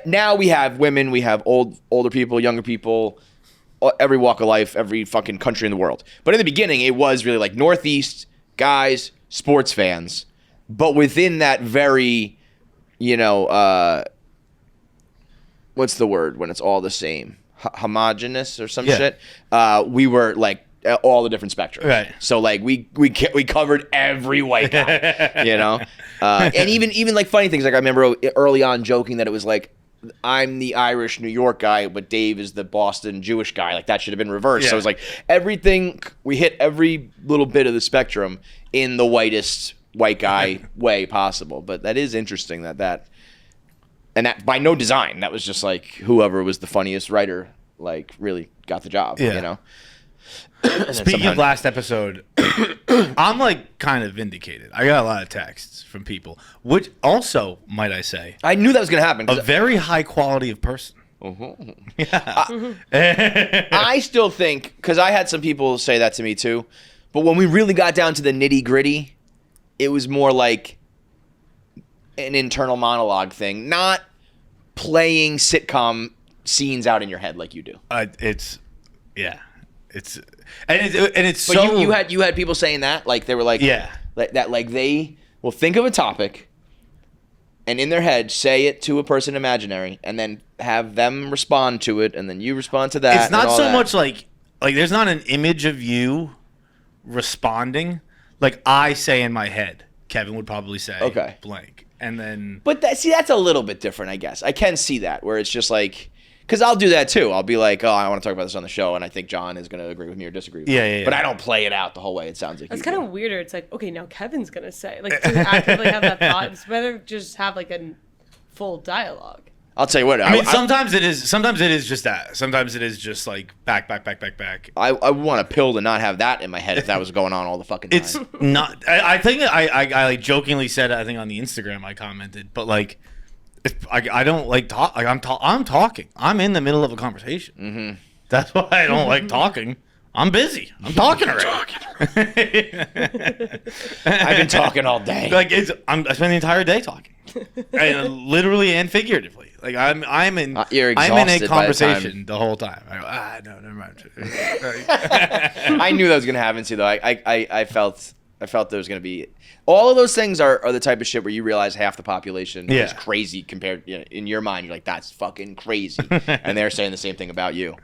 now we have women, we have older people, younger people, every walk of life, every fucking country in the world. But in the beginning, it was really like Northeast guys, sports fans. But within that very, what's the word when it's all the same? Homogenous or some shit. We were like all the different spectrums. Right. So like we covered every white guy, and even like funny things. Like I remember early on joking that it was like, I'm the Irish New York guy, but Dave is the Boston Jewish guy. Like that should have been reversed. Yeah. So it was like everything, we hit every little bit of the spectrum in the whitest white guy way possible. But that is interesting that by no design. That was just like whoever was the funniest writer, like really got the job, Speaking of last episode, I'm like kind of vindicated. I got a lot of texts from people, which also, might I say, I knew that was going to happen. a very high quality of person. I still think, because I had some people say that to me too, but when we really got down to the nitty gritty, it was more like an internal monologue thing, not playing sitcom scenes out in your head like you do. It's But so. you had people saying that, like they were like, Yeah. like they will think of a topic and in their head say it to a person imaginary and then have them respond to it and then you respond to that. It's not and all so that. much like there's not an image of you responding. Like I say in my head, Kevin would probably say blank, and then. But that's a little bit different, I guess. I can see that where it's just like, because I'll do that too. I'll be like, oh, I want to talk about this on the show, and I think John is going to agree with me or disagree with me. Yeah. But I don't play it out the whole way. It sounds like It's kind of weirder. It's like, okay, now Kevin's gonna say, like, to actively have that thought. It's better just have like a full dialogue. I'll tell you what. I mean, sometimes it is just that. Sometimes it is just like back. I want a pill to not have that in my head if that was going on all the fucking time. It's not. I think I like jokingly said, I think on the Instagram I commented, but like, I don't like talk. Like I'm talking. I'm in the middle of a conversation. Mm-hmm. That's why I don't like talking. I'm busy. I'm talking already. I've been talking all day. Like I spend the entire day talking, literally and figuratively. Like I'm in you're I'm in a exhausted by the conversation the whole time. I go, no, never mind. I knew that was gonna happen too, though. I felt there was gonna be all of those things are the type of shit where you realize half the population is crazy compared. You know, in your mind, you're like, that's fucking crazy, and they're saying the same thing about you.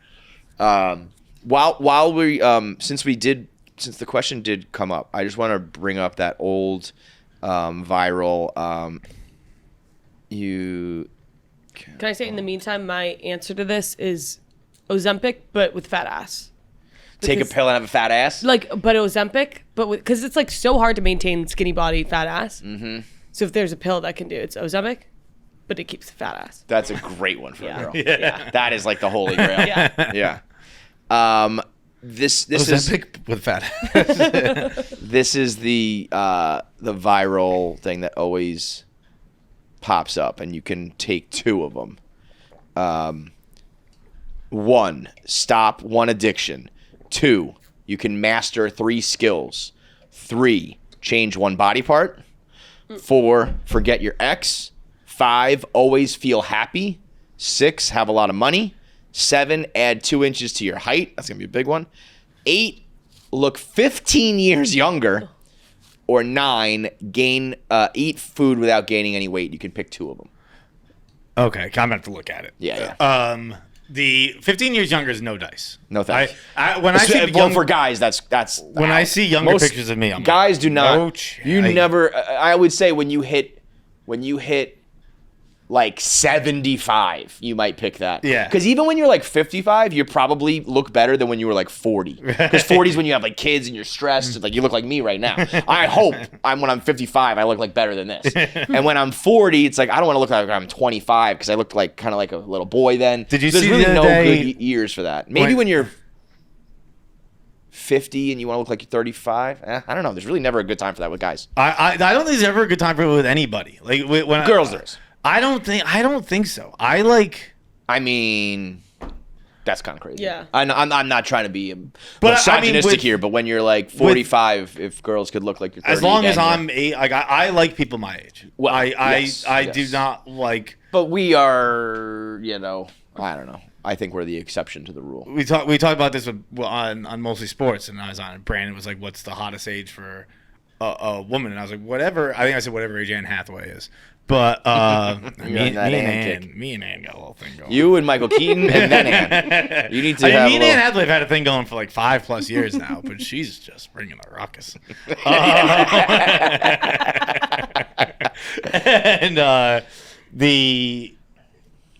While we since the question did come up, I just want to bring up that old viral. Can I say in the meantime, my answer to this is Ozempic, but with fat ass. Take a pill and have a fat ass? Like, but Ozempic, but because it's like so hard to maintain skinny body, fat ass. Mm-hmm. So if there's a pill that can do it, it's Ozempic, but it keeps the fat ass. That's a great one for a girl. Yeah. That is like the holy grail. Yeah. This Ozempic is with fat ass. this is the viral thing that always pops up, and you can take two of them. 1, stop one addiction. 2, you can master 3 skills. 3, change one body part. 4, forget your ex. 5, always feel happy. 6, have a lot of money. 7, add 2 inches to your height. That's going to be a big one. 8, look 15 years younger. Or 9, eat food without gaining any weight. You can pick 2 of them. Okay, I'm gonna have to look at it. Yeah. The 15 years younger is no dice. No thanks. When I see for guys, that's when I see younger pictures of me, I'm guys like, do not. No never. I would say when you hit like 75, you might pick that. Yeah. Because even when you're like 55, you probably look better than when you were like 40. Because 40 is when you have like kids and you're stressed. Like you look like me right now. I hope when I'm 55, I look like better than this. And when I'm 40, it's like I don't want to look like I'm 25 because I looked like kind of like a little boy then. Did you There's see really the no other day good years for that. Maybe when you're 50 and you want to look like you're 35. I don't know. There's really never a good time for that with guys. I don't think there's ever a good time for it with anybody. Like when Girls, there is. I don't think so. I mean, that's kind of crazy. Yeah. I'm not trying to be But, misogynistic here, but when you're like 45, if girls could look like you're 30, as long as I'm I like people my age. Well, I yes. do not like. But we are, I don't know. I think we're the exception to the rule. We talked about this on Mostly Sports, and I was on. Brandon was like, "What's the hottest age for a woman?" And I was like, "Whatever." I think I said whatever age Anne Hathaway is. But me and Anne got a little thing going. You and Michael Keaton and then Anne. You need to have me and Anne Hathaway have had a thing going for like 5+ years now, but she's just bringing a ruckus.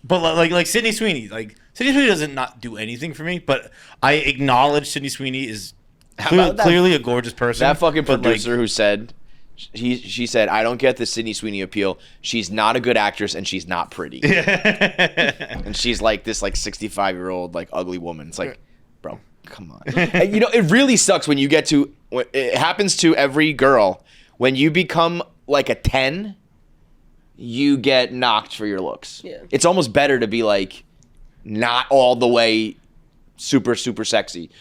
But like Sydney Sweeney, Sydney Sweeney doesn't not do anything for me, but I acknowledge Sydney Sweeney is clearly a gorgeous person. That fucking producer who said, she said, I don't get the Sydney Sweeney appeal. She's not a good actress and she's not pretty. And she's like this 65-year-old like ugly woman. It's like, bro, come on. And, it really sucks when you get to. It happens to every girl when you become like a 10. You get knocked for your looks. Yeah. It's almost better to be like not all the way super super sexy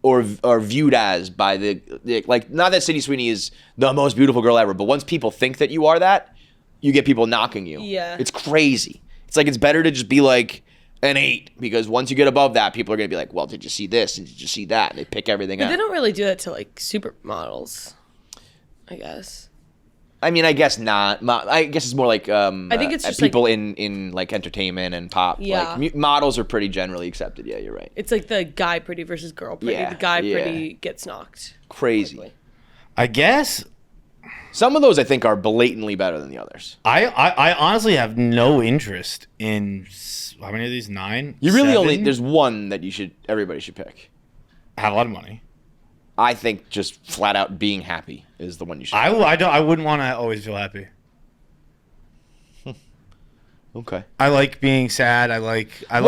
or viewed as by the like, not that Sydney Sweeney is the most beautiful girl ever, but once people think that you are that, you get people knocking you. Yeah. It's crazy. It's like it's better to just be like an 8, because once you get above that, people are going to be like, well, did you see this and did you see that? And they pick everything But out. they don't really do that to like supermodels, I guess. I mean, I guess not. I guess it's more like I think it's just people in like entertainment and pop. Yeah. Like, models are pretty generally accepted. Yeah, you're right. It's like the guy pretty versus girl pretty. Yeah, The guy yeah. pretty gets knocked. Crazy. Quickly. I guess Some of those I think are blatantly better than the others. I honestly have no interest in how many of these 9. You really 7? there's one that everybody should pick. have a lot of money. I think just flat out being happy is the one you should. I wouldn't want to always feel happy. Okay. I like being sad. I like. All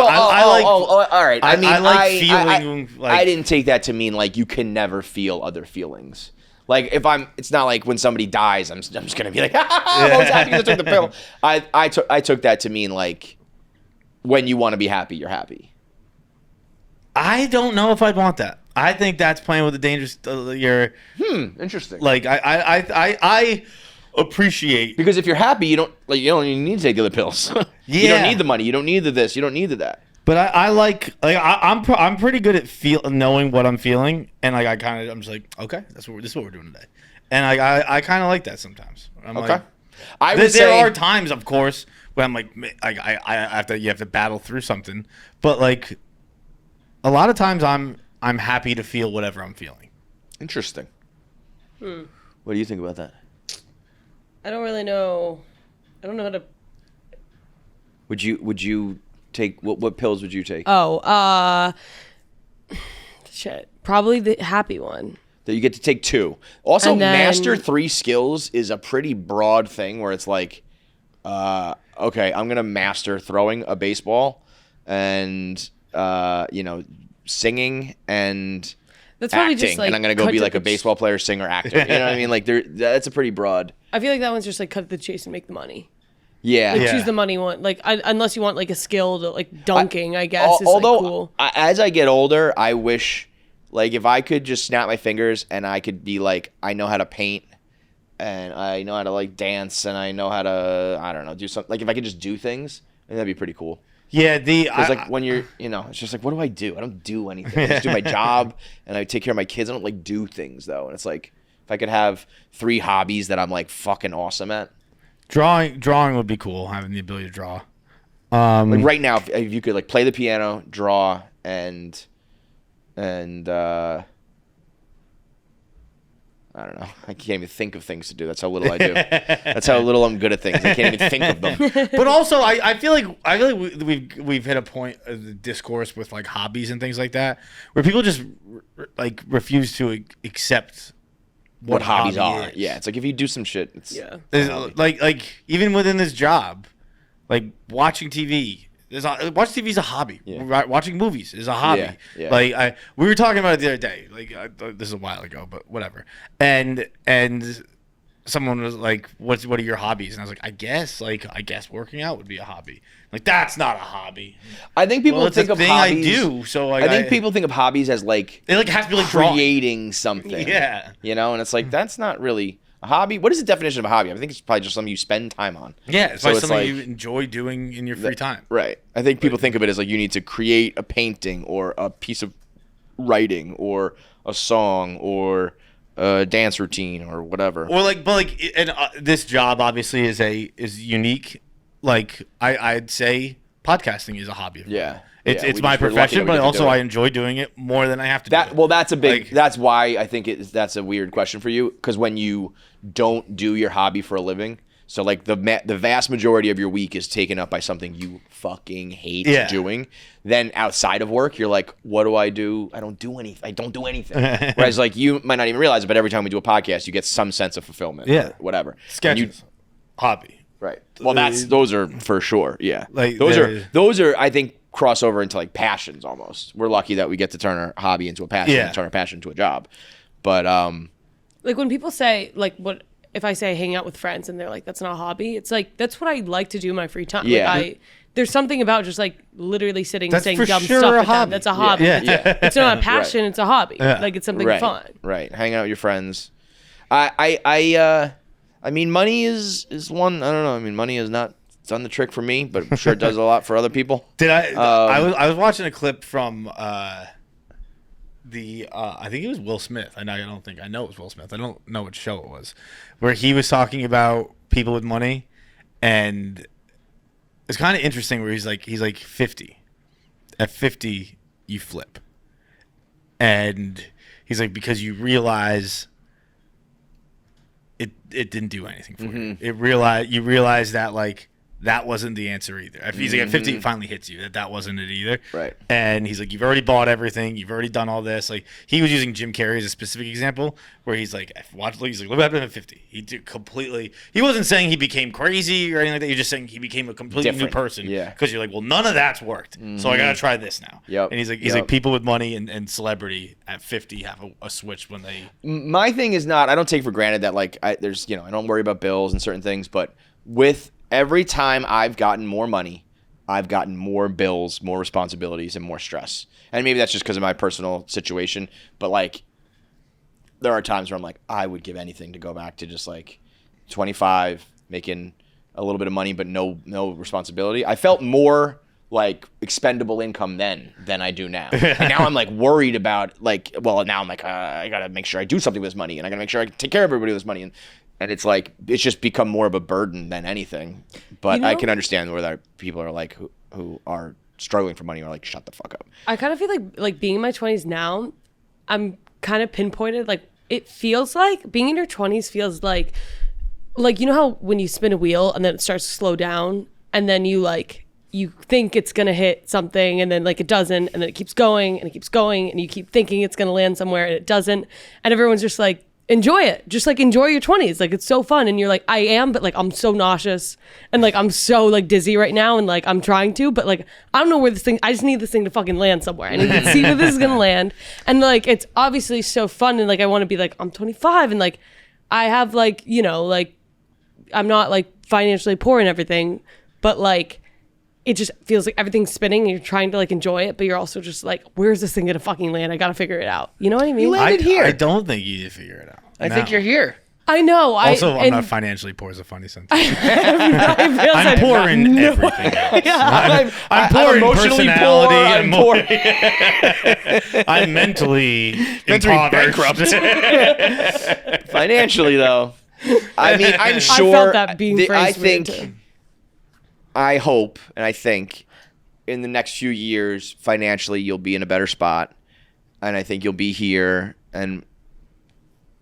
right. I mean, I like feeling like. I didn't take that to mean like you can never feel other feelings. Like it's not like when somebody dies, I'm just gonna be like, I was happy because I took the pill. I took that to mean like when you want to be happy, you're happy. I don't know if I'd want that. I think that's playing with the dangerous. Interesting. Like I appreciate Because if you're happy, you don't even need to take the other pills. You don't need the money. You don't need the this. You don't need the that. But I'm pretty good at knowing what I'm feeling, and like I'm just like, okay, this is what we're doing today, and I kind of like that sometimes. I'm Okay. like, there are times, of course, when I'm like you have to battle through something, but like a lot of times I'm happy to feel whatever I'm feeling. Interesting. What do you think about that? I don't really know. I don't know how to. Would you take what pills would you take? Shit. Probably the happy one. That you get to take 2. Also, And then- master 3 skills is a pretty broad thing where it's like, okay, I'm gonna master throwing a baseball and singing and That's probably acting, just like. and I'm gonna go cut be to like a the baseball player, singer, actor. You know what I mean? Like that's a pretty broad. I feel like that one's just like cut to the chase and make the money. Yeah. Like Yeah. choose the money one. Like unless you want like a skill to like dunking, I guess is Although, like cool. as I get older, I wish, like, if I could just snap my fingers and I could be like, I know how to paint, and I know how to like dance, and I know how to, I don't know, do something. Like, if I could just do things, then that'd be pretty cool. Yeah, Because like when you're, it's just like, what do? I don't do anything. I just do my job and I take care of my kids. I don't like do things though. And it's like, if I could have 3 hobbies that I'm like fucking awesome at. drawing would be cool, having the ability to draw. Like right now, if you could like play the piano, draw, and I don't know. I can't even think of things to do. That's how little I do. That's how little I'm good at things. I can't even think of them. But also, I feel like we've hit a point of the discourse with like hobbies and things like that, where people just like refuse to accept What hobbies hobby are? is. Yeah, it's like if you do some shit, it's Yeah. Like even within this job, like watching TV. Watching TV is a hobby. Yeah. Watching movies is a hobby. Yeah, yeah. Like we were talking about it the other day. Like this is a while ago, but whatever. And someone was like, "What are your hobbies?" And I was like, "I guess working out would be a hobby." Like that's not a hobby. I think people It's think a of thing hobbies. I do. So like, I think people think of hobbies as like it like has to be like drawing. creating something. Yeah. And it's like that's not really a hobby. What is the definition of a hobby? I think it's probably just something you spend time on. Yeah, it's So like it's something like- you enjoy doing in your free time. Right. I think people think of it as like you need to create a painting or a piece of writing or a song or a dance routine or whatever. Or this job obviously is unique. Like I'd say podcasting is a hobby. of mine. Yeah. It's Yeah, we my just- we're lucky profession, that we but get to also do it. I enjoy doing it more than I have to. do it. That's a big. Like- That's why I think that's a weird question for you, because when you don't do your hobby for a living, so like the vast majority of your week is taken up by something you fucking hate doing. Then outside of work, you're like, what do? I don't do anything. I don't do anything. Whereas like you might not even realize it, but every time we do a podcast, you get some sense of fulfillment. Yeah. Or whatever. And Sketches, hobby. Right. Well, those are for sure. Yeah. Like, those are I think cross over into like passions almost. We're lucky that we get to turn our hobby into a passion and turn our passion into a job. But like when people say like what if I say hang out with friends and they're like that's not a hobby, it's like that's what I like to do in my free time. Yeah. Like there's something about just like literally sitting That's saying for dumb sure stuff a with them. hobby. That's a hobby. Yeah. It's not a passion, it's a hobby. Yeah. Like it's something right, fun. right. Hanging out with your friends. I mean, money is one. I don't know. I mean, money has not done the trick for me, but I'm sure it does a lot for other people. I was watching a clip from I think it was Will Smith. I know it was Will Smith. I don't know what show it was, where he was talking about people with money, and it's kind of interesting. Where he's like 50. At 50, you flip, and he's like because you realize it didn't do anything for you. You realize that like. That wasn't the answer either. He's like, at 50, it finally hits you that wasn't it either. Right. And he's like, you've already bought everything. You've already done all this. Like, he was using Jim Carrey as a specific example where he's like, look what happened at 50. He did completely, he wasn't saying he became crazy or anything like that. You're just saying he became a completely new person. Yeah. Because you're like, well, none of that's worked. So I got to try this now. Yep. And he's like, people with money and celebrity at 50 have a switch when they. My thing is not, I don't take for granted that like, I don't worry about bills and certain things, but with every time I've gotten more money, I've gotten more bills, more responsibilities, and more stress. And maybe that's just because of my personal situation. But like, there are times where I'm like, I would give anything to go back to just like 25, making a little bit of money, but no responsibility. I felt more like expendable income then than I do now. And now I'm like worried about like, well, now I'm like, I got to make sure I do something with this money, and I got to make sure I take care of everybody with this money. And it's like, it's just become more of a burden than anything. But I can understand where people are like, who are struggling for money are like, shut the fuck up. I kind of feel like being in my 20s now, I'm kind of pinpointed. Like it feels like being in your 20s feels like you know how when you spin a wheel and then it starts to slow down and then you think it's going to hit something and then like it doesn't and then it keeps going and it keeps going and you keep thinking it's going to land somewhere and it doesn't. And everyone's just like, enjoy it. Just like enjoy your 20s. Like it's so fun. And you're like, I am, but like I'm so nauseous and like I'm so like dizzy right now and like I'm trying to, but like I don't know where I just need this thing to fucking land somewhere. I need to see where this is gonna land. And like it's obviously so fun and like I want to be like I'm 25 and like I have like, you know, like I'm not like financially poor and everything, but like it just feels like everything's spinning and you're trying to like enjoy it, but you're also just like, where's this thing gonna fucking land? I gotta figure it out. You know what I mean? You landed here. I don't think you need to figure it out. I think you're here. I know. Also, I'm not financially poor is a funny sentence. I'm I'm poor in everything else. Yeah. I'm poor in emotionally personality. poor. I'm poor. I'm mentally impoverished. Financially, though, I mean, I'm sure. I felt that being phrased I think, weird, too. I hope, and I think, in the next few years, financially, you'll be in a better spot, and I think you'll be here, and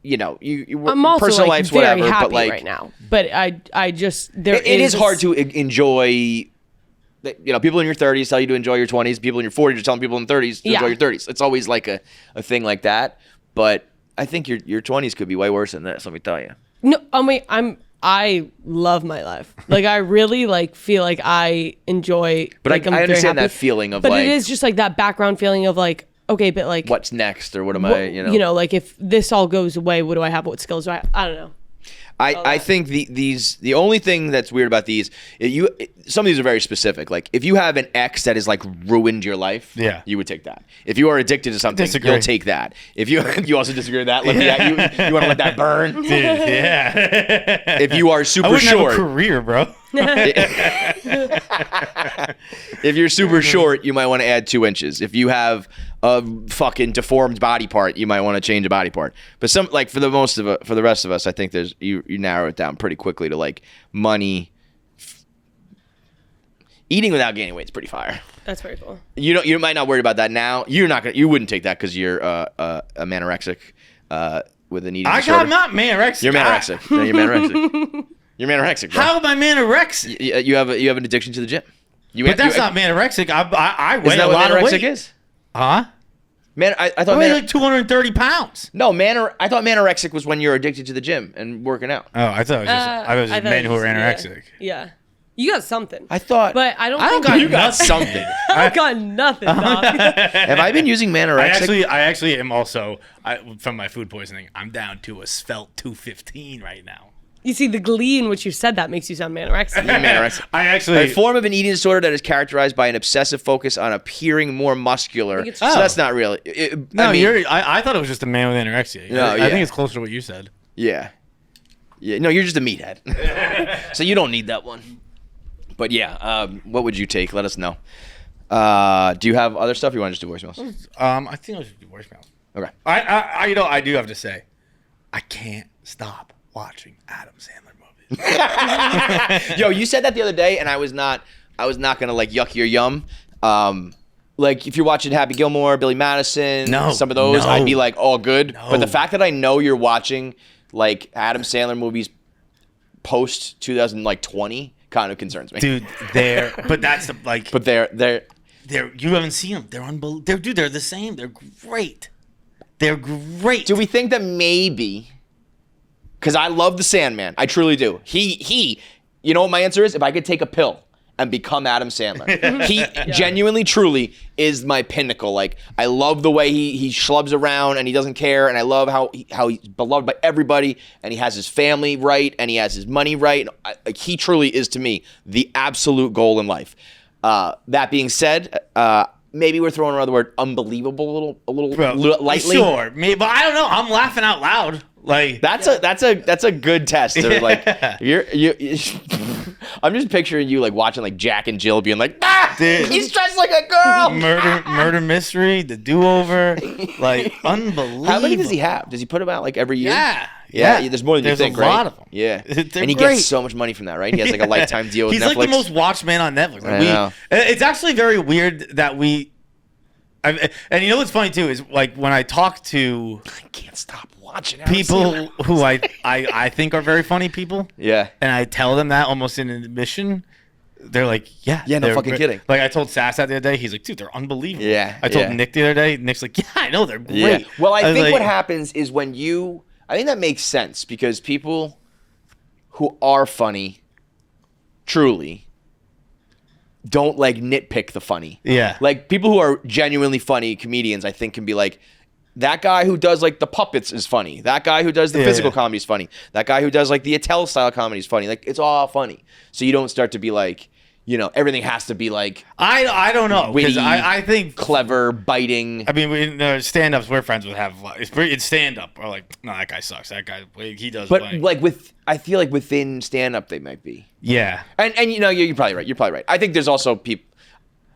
you know, I'm also personal like life's very whatever, happy but like right now. But I just it is hard to enjoy. You know, people in your 30s tell you to enjoy your 20s. People in your 40s are telling people in 30s to enjoy your 30s. It's always like a thing like that. But I think your 20s could be way worse than this. Let me tell you. No, I love my life. Like I really like feel like I enjoy. But like, I understand happy. that feeling of but like. It is just like that background feeling of like, okay, but like. What's next, or what am I? You know. You know, like if this all goes away, what do I have? What skills do I have? I don't know. I think the only thing that's weird about these, some of these are very specific. Like if you have an ex that has like ruined your life, yeah, you would take that. If you are addicted to something, you'll take that. If you also disagree with that, you want to let that burn, dude. Yeah. If you are super I wouldn't short, have a career, bro. If you're super short, you might want to add 2 inches. If you have a fucking deformed body part, you might want to change a body part. But some, like for the rest of us, I think there's you narrow it down pretty quickly to like money. Eating without gaining weight is pretty fire. That's very cool. You might not worry about that now. You wouldn't take that because you're a manorexic with an eating disorder. I'm not manorexic. You're manorexic. No, you're manorexic. You're manorexic, bro. How am I manorexic? You have an addiction to the gym. But that's not manorexic. I weigh Isn't that a what lot of manorexic weight. is? Huh? Man, I thought I weigh like 230 pounds. No, I thought manorexic was when you're addicted to the gym and working out. Oh, I thought it was just men who were anorexic. Yeah. You got something. I thought. But I don't I don't think got you got something. I got nothing, dog. Have I been using Manorexic? I actually am also from my food poisoning. I'm down to a svelte 215 right now. You see, the glee in which you said that makes you sound manorexic. Manorexic. I actually A form of an eating disorder that is characterized by an obsessive focus on appearing more muscular. it's- So that's not really. I thought it was just a man with anorexia. No, I yeah. think it's closer to what you said. Yeah. No, you're just a meathead. So you don't need that one. But yeah, what would you take? Let us know. Do you have other stuff? Or you want to just do voicemails? I think I should do voicemail. Okay. I do have to say, I can't stop watching Adam Sandler movies. Yo, you said that the other day, and I was not gonna like yuck your yum. Like if you're watching Happy Gilmore, Billy Madison, some of those, I'd be like, oh, good. No. But the fact that I know you're watching like Adam Sandler movies post 2020 kind of concerns me. Dude, but that's the like. But they're You haven't seen them. They're unbelievable. Dude, they're the same. They're great. They're great. Do we think that maybe? Because I love the Sandman, I truly do. He. You know what my answer is? If I could take a pill and become Adam Sandler, he genuinely, truly is my pinnacle. Like I love the way he schlubs around and he doesn't care, and I love how he's beloved by everybody, and he has his family right, and he has his money right. And he truly is to me the absolute goal in life. That being said, maybe we're throwing another word, unbelievable, a little lightly. Sure, maybe, but I don't know. I'm laughing out loud. Like That's a good test. Like I'm just picturing you like watching like Jack and Jill being like, Dude. he's dressed like a girl. murder mystery, the do-over, like unbelievable. How many does he have? Does he put them out like every year? Yeah. There's more than you There's think, a right? lot of them. Yeah, They're and he great. gets so much money from that, right? He has like a lifetime deal with He's Netflix. like the most watched man on Netflix. I know. It's actually very weird that and you know what's funny too is like when I talk to I can't stop watching Adam people Sandler. who I think are very funny people. Yeah. And I tell them that almost in admission. They're like, yeah. Yeah, no they're fucking kidding. Like I told Sass that the other day. He's like, dude, they're unbelievable. Yeah, I told yeah. Nick the other day. Nick's like, yeah, I know they're great. Yeah. Well, I was think like, what happens is I think that makes sense because people who are funny, truly, don't like nitpick the funny. Yeah. Like people who are genuinely funny comedians, I think can be like, that guy who does like the puppets is funny. That guy who does the physical comedy is funny. That guy who does like the Attell style comedy is funny. Like it's all funny. So you don't start to be like, everything has to be like I don't know because witty, I think clever, biting. I mean, stand-ups we're friends with have it's stand-up or like no that guy sucks that guy he does. But funny. like I feel like within stand-up they might be. Yeah, And you're probably right. You're probably right. I think there's also people.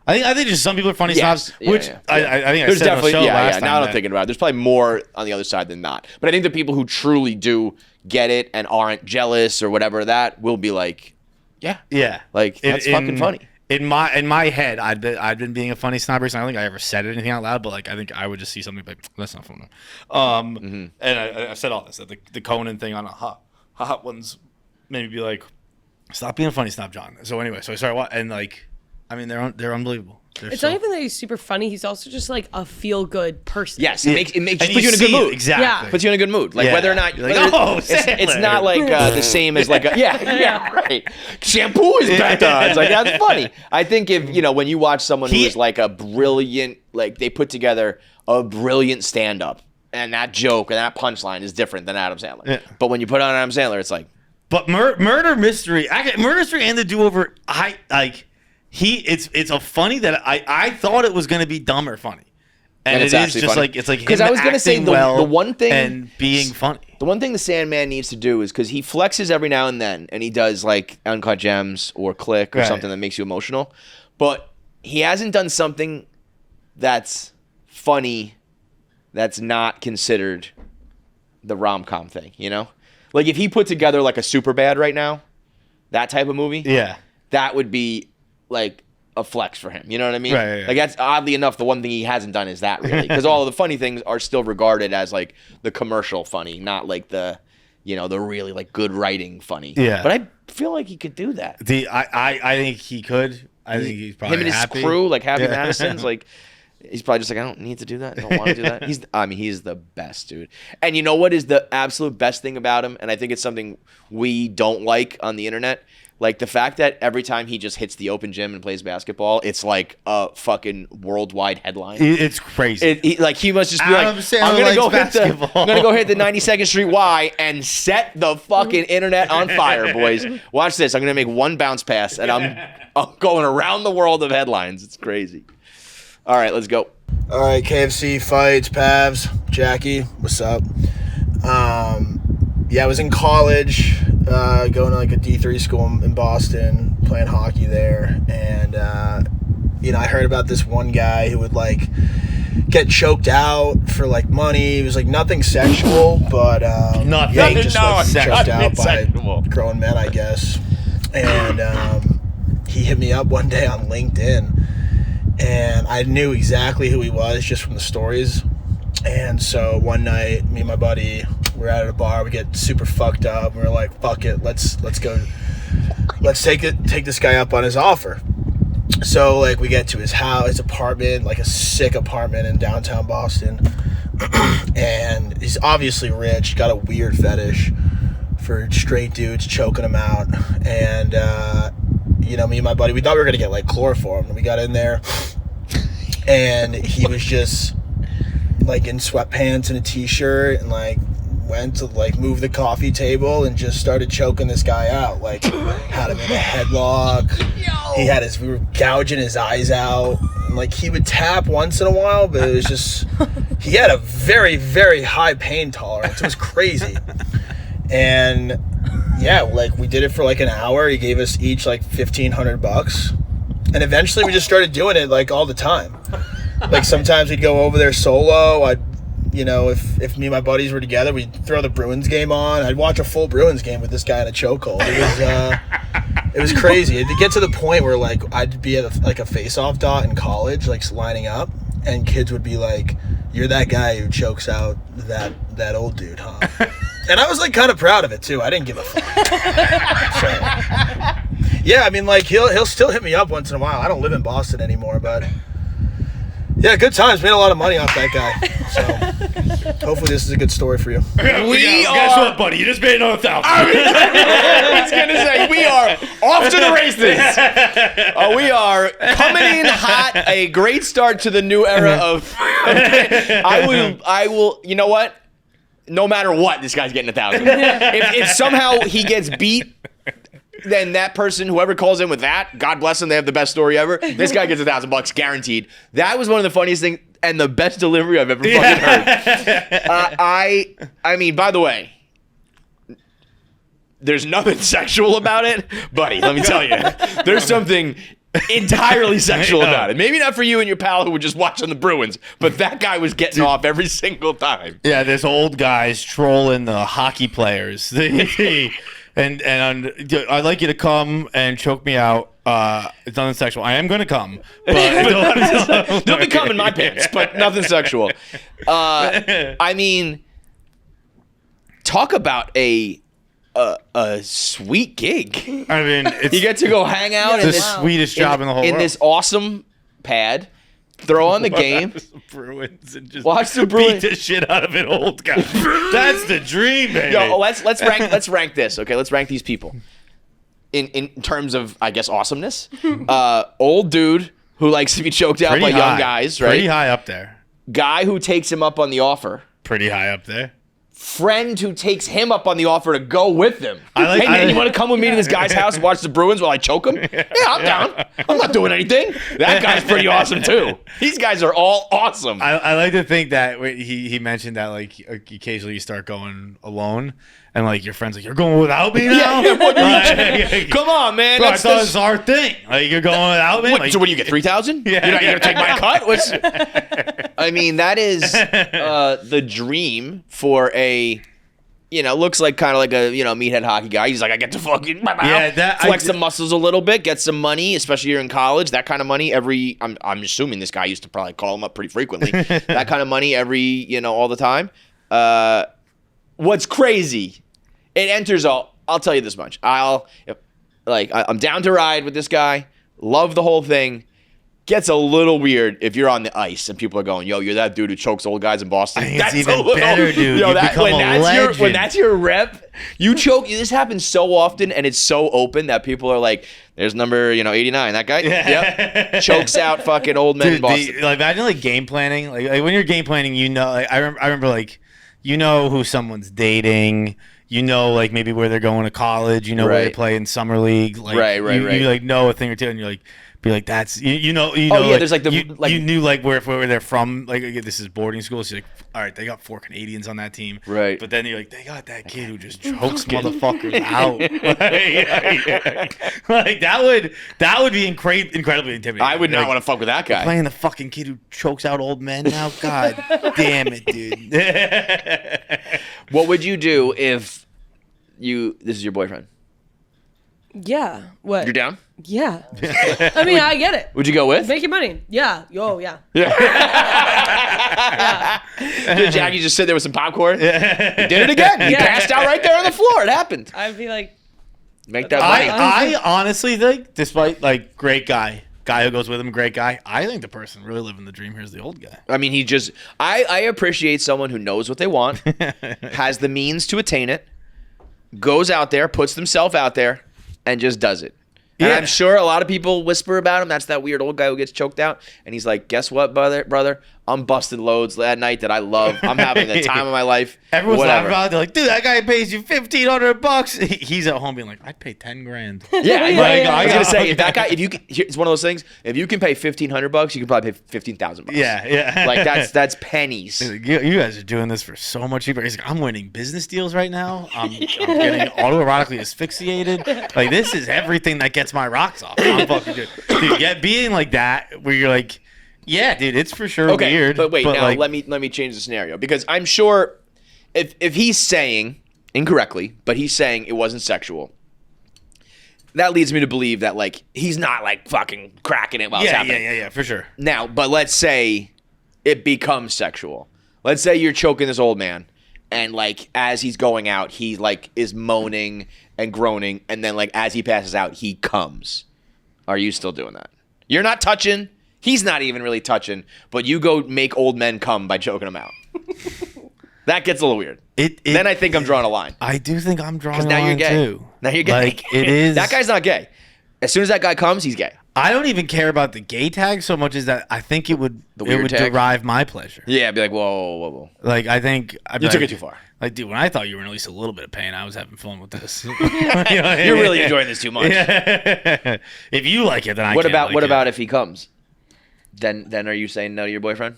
I think just some people are funny Yes. snobs, Yeah, which yeah. I think There's I said on the definitely show last time. Now that I'm that- thinking about it, there's probably more on the other side than not. But I think the people who truly do get it and aren't jealous or whatever that will be like, yeah, like that's fucking funny. In my head, I'd been being a funny snob recently. I don't think I ever said anything out loud, but like I think I would just see something like that's not funny. And I said all this that the Conan thing on Hot Ones made me be like, stop being a funny snob, John. So anyway, so I started watching, and like, I mean, they're unbelievable. It's not even that he's super funny. He's also just like a feel good person. Yes, it makes and puts you in a good see it, mood. exactly. Yeah. Puts you in a good mood. Like Yeah. whether or not You're like, whether- oh, it's Sandler. not like the same as like right. Shampoo is better. It's like that's funny. I think if when you watch someone who is like a brilliant, like they put together a brilliant stand up and that joke and that punchline is different than Adam Sandler. Yeah. But when you put on Adam Sandler, it's like But murder mystery and the do-over, it's a funny that I thought it was going to be dumb or funny. And it's it is actually just funny. like it's like because him I was gonna say acting the well one thing and being funny. The one thing the Sandman needs to do is because he flexes every now and then, and he does like Uncut Gems or Click or Right. something that makes you emotional, but he hasn't done something that's funny that's not considered the rom-com thing. Like if he put together like a Superbad right now, that type of movie, Yeah. that would be like a flex for him. You know what I mean? Right. Like that's oddly enough the one thing he hasn't done is that really, because all of the funny things are still regarded as like the commercial funny, not like the the really like good writing funny. Yeah. But I feel like he could do that. I think he could. I think he's probably Him and his happy. crew, like Happy Yeah. Madison's, like he's probably just like I don't need to do that. I don't want to do that. He's the best dude. And you know what is the absolute best thing about him? And I think it's something we don't like on the internet. Like the fact that every time he just hits the open gym and plays basketball, it's like a fucking worldwide headline. It's crazy. He must just be Adam like, Sandler I'm gonna go hit the 92nd Street Y and set the fucking internet on fire, boys. Watch this. I'm gonna make one bounce pass and I'm going around the world of headlines. It's crazy. All right, let's go. All right, KFC, Feits, Pavs, Jackie, what's up? I was in college, going to like a D3 school in Boston, playing hockey there, and I heard about this one guy who would like get choked out for like money. It was like nothing sexual, but Nothing. he just like choked out by sexual. grown men, I guess. And he hit me up one day on LinkedIn. And I knew exactly who he was just from the stories. And so one night, me and my buddy, we're out at a bar. We get super fucked up. We're like, "Fuck it, let's go. Let's take this guy up on his offer." So like, we get to his house, his apartment, like a sick apartment in downtown Boston. And he's obviously rich. Got a weird fetish for straight dudes choking him out. And me and my buddy, we thought we were gonna get like chloroform. And we got in there, and he was just like in sweatpants and a t-shirt, and like went to like move the coffee table and just started choking this guy out. Like had him in a headlock. We were gouging his eyes out. And, like he would tap once in a while, but it was just he had a very, very high pain tolerance. It was crazy. And like we did it for like an hour. He gave us each like $1,500, and eventually we just started doing it like all the time. Like sometimes we'd go over there solo. If me and my buddies were together, we'd throw the Bruins game on. I'd watch a full Bruins game with this guy in a chokehold. It was crazy. It'd get to the point where like I'd be at a face-off dot in college, like lining up, and kids would be like, "You're that guy who chokes out that old dude, huh?" And I was like kind of proud of it too. I didn't give a fuck. Like he'll still hit me up once in a while. I don't live in Boston anymore, but yeah, good times. Made a lot of money off that guy. So hopefully this is a good story for you. Guess what, buddy? You just made another $1,000. I was gonna say we are off to the races. We are coming in hot. A great start to the new era of. I will. You know what? No matter what, this guy's getting 1,000. If somehow he gets beat, then that person, whoever calls in with that, God bless them, they have the best story ever. This guy gets $1,000 guaranteed. That was one of the funniest things and the best delivery I've ever fucking heard. I mean, by the way, there's nothing sexual about it, buddy. Let me tell you, there's something entirely sexual about it. Maybe not for you and your pal who were just watching the Bruins, but that guy was getting off every single time. Yeah, this old guy's trolling the hockey players. And I'd like you to come and choke me out. It's nothing sexual. I am going to come. But There'll be cum in my pants, but nothing sexual. I mean, talk about a sweet gig. I mean, You get to go hang out the sweetest job in the whole world. In this awesome pad. Throw on the game. Bruins and just watch the Bruins beat the shit out of an old guy. That's the dream, baby. Yo, let's rank this. Okay, let's rank these people in terms of, I guess, awesomeness. Old dude who likes to be choked out by young guys, right? Pretty high up there. Guy who takes him up on the offer. Pretty high up there. Friend who takes him up on the offer to go with them. Hey man, you want to come with me to this guy's house and watch the Bruins while I choke him? Yeah, I'm down. I'm not doing anything. That guy's pretty awesome too. These guys are all awesome. I like to think that he mentioned that like occasionally you start going alone and like your friend's like, "You're going without me now?" Come on, man. Bro, I thought it's our thing. Like you're going without me. So what do you get? 3,000? Yeah. You're not gonna take my cut? I mean, that is the dream for a. Looks like kind of like a meathead hockey guy. He's like, I get to fucking flex the muscles a little bit, get some money, especially here in college. That kind of money I'm assuming this guy used to probably call him up pretty frequently. That kind of money all the time. What's crazy? It enters all. I'll tell you this much. I'm down to ride with this guy. Love the whole thing. gets a little weird if you're on the ice and people are going, yo, you're that dude who chokes old guys in Boston. I think That's it's even a little, better, dude. Yo, You that, become a legend. when that's your rep, you choke. This happens so often, and it's so open that people are like, there's number 89. That guy, yep, chokes out fucking old men in Boston. Like imagine like game planning. Like when you're game planning, like, I remember like who someone's dating. Like maybe where they're going to college. Where they play in summer league. Like, right. You like know a thing or two, and you're like. Be like that's Oh yeah, like, there's like the you knew like where they're from. Like this is boarding school. So you're like, all right, they got 4 Canadians on that team, right? But then you're like, they got that kid who just chokes motherfuckers out. Like that would be incredibly intimidating. I would not want to fuck with that guy. Playing the fucking kid who chokes out old men now. God damn it, dude. What would you do if this is your boyfriend? Yeah. What? You're down? Yeah. I mean, I get it. Would you go with? Making money. Yeah. Oh, yeah. Did Jackie just sit there with some popcorn? He did it again. He passed out right there on the floor. It happened. I'd be like, make that money. I honestly think, despite like great guy who goes with him, great guy, I think the person really living the dream here is the old guy. I mean, I appreciate someone who knows what they want, has the means to attain it, goes out there, puts themselves out there, and just does it. And I'm sure a lot of people whisper about him. That's that weird old guy who gets choked out. And he's like, guess what, brother? I'm busting loads that night that I love. I'm having the time of my life. Everyone's laughing about it. They're like, dude, that guy pays you $1,500. He's at home being like, I'd pay $10,000. Yeah. I was going to say, if that guy, it's one of those things, if you can pay $1,500, you can probably pay $15,000. Yeah. Like that's pennies. Like, you guys are doing this for so much cheaper. He's like, I'm winning business deals right now. I'm getting autoerotically asphyxiated. Like, this is everything that gets my rocks off. I'm fucking good. Dude, being like that, where you're like, yeah, dude, it's for sure weird. But wait, now like, let me change the scenario, because I'm sure if he's saying incorrectly, but he's saying it wasn't sexual, that leads me to believe that like he's not like fucking cracking it while it's happening. Yeah, for sure. Now, but let's say it becomes sexual. Let's say you're choking this old man, and like as he's going out, he like is moaning and groaning, and then like as he passes out, he comes. Are you still doing that? You're not touching. He's not even really touching, but you go make old men come by choking them out. That gets a little weird. Then I think I'm drawing a line. I do think I'm drawing a line, now you're gay. too. Now you're gay. Like, it is. That guy's not gay. As soon as that guy comes, he's gay. I don't even care about the gay tag so much as that I think it would derive my pleasure. Yeah, I'd be like, whoa. Like, I think... You took it too far. Like, dude, when I thought you were in at least a little bit of pain, I was having fun with this. You're really enjoying this too much. Yeah. If you like it, then I What can't about like about it. if he comes? Then are you saying no to your boyfriend?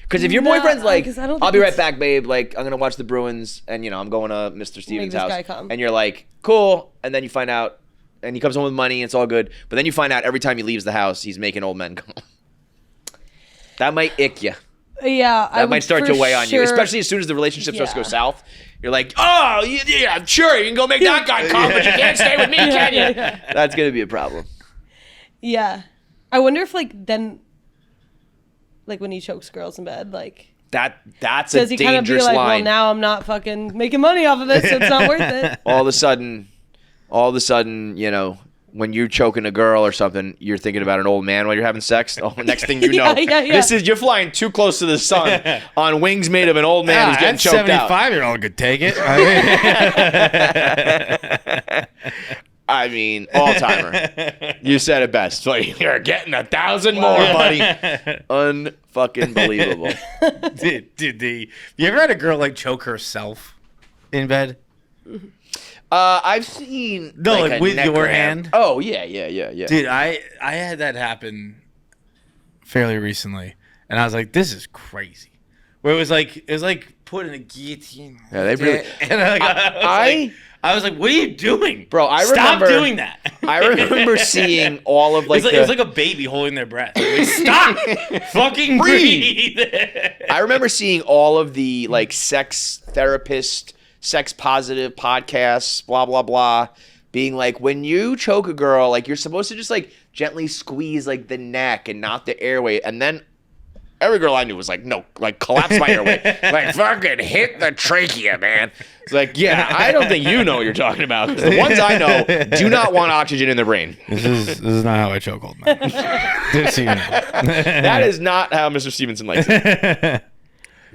Because if your boyfriend's like, I'll be right back, babe. Like, I'm going to watch the Bruins, and, I'm going to Mr. Stevens' house. And you're like, cool. And then you find out, and he comes home with money, and it's all good. But then you find out every time he leaves the house, he's making old men come. That might ick you. Yeah. That might start to weigh on you, especially as soon as the relationship starts to go south. You're like, oh, yeah, sure, you can go make that guy come, but you can't stay with me, can you? That's going to be a problem. Yeah. I wonder if, like, then... Like when he chokes girls in bed, like that's a dangerous does he kind of be like, line. well, now I'm not fucking making money off of this, so it's not worth it. All of a sudden, when you're choking a girl or something, you're thinking about an old man while you're having sex. Oh, next thing you know, you're flying too close to the sun on wings made of an old man who's getting choked out. 75-year-old could take it. I mean, all-timer. You said it best. Like, you're getting 1,000 more, buddy. Unfucking believable. Dude, you ever had a girl like choke herself in bed? I've seen like with your hand. Oh yeah. Dude, I had that happen fairly recently, and I was like, this is crazy. Where it was like putting a guillotine. Yeah, they really. And I was like, what are you doing? Bro, Stop doing that. I remember seeing all of it was like a baby holding their breath. Like, stop! Fucking breathe! I remember seeing all of the like sex therapist, sex positive podcasts, blah, blah, blah, being like, when you choke a girl, like you're supposed to just like gently squeeze like the neck and not the airway. And then every girl I knew was like, no, like collapse my airway. Like fucking hit the trachea, man. It's like, yeah, I don't think you know what you're talking about. 'Cause the ones I know do not want oxygen in their brain. This is not how I choke old man. Just so you know. That is not how Mr. Stevenson likes it.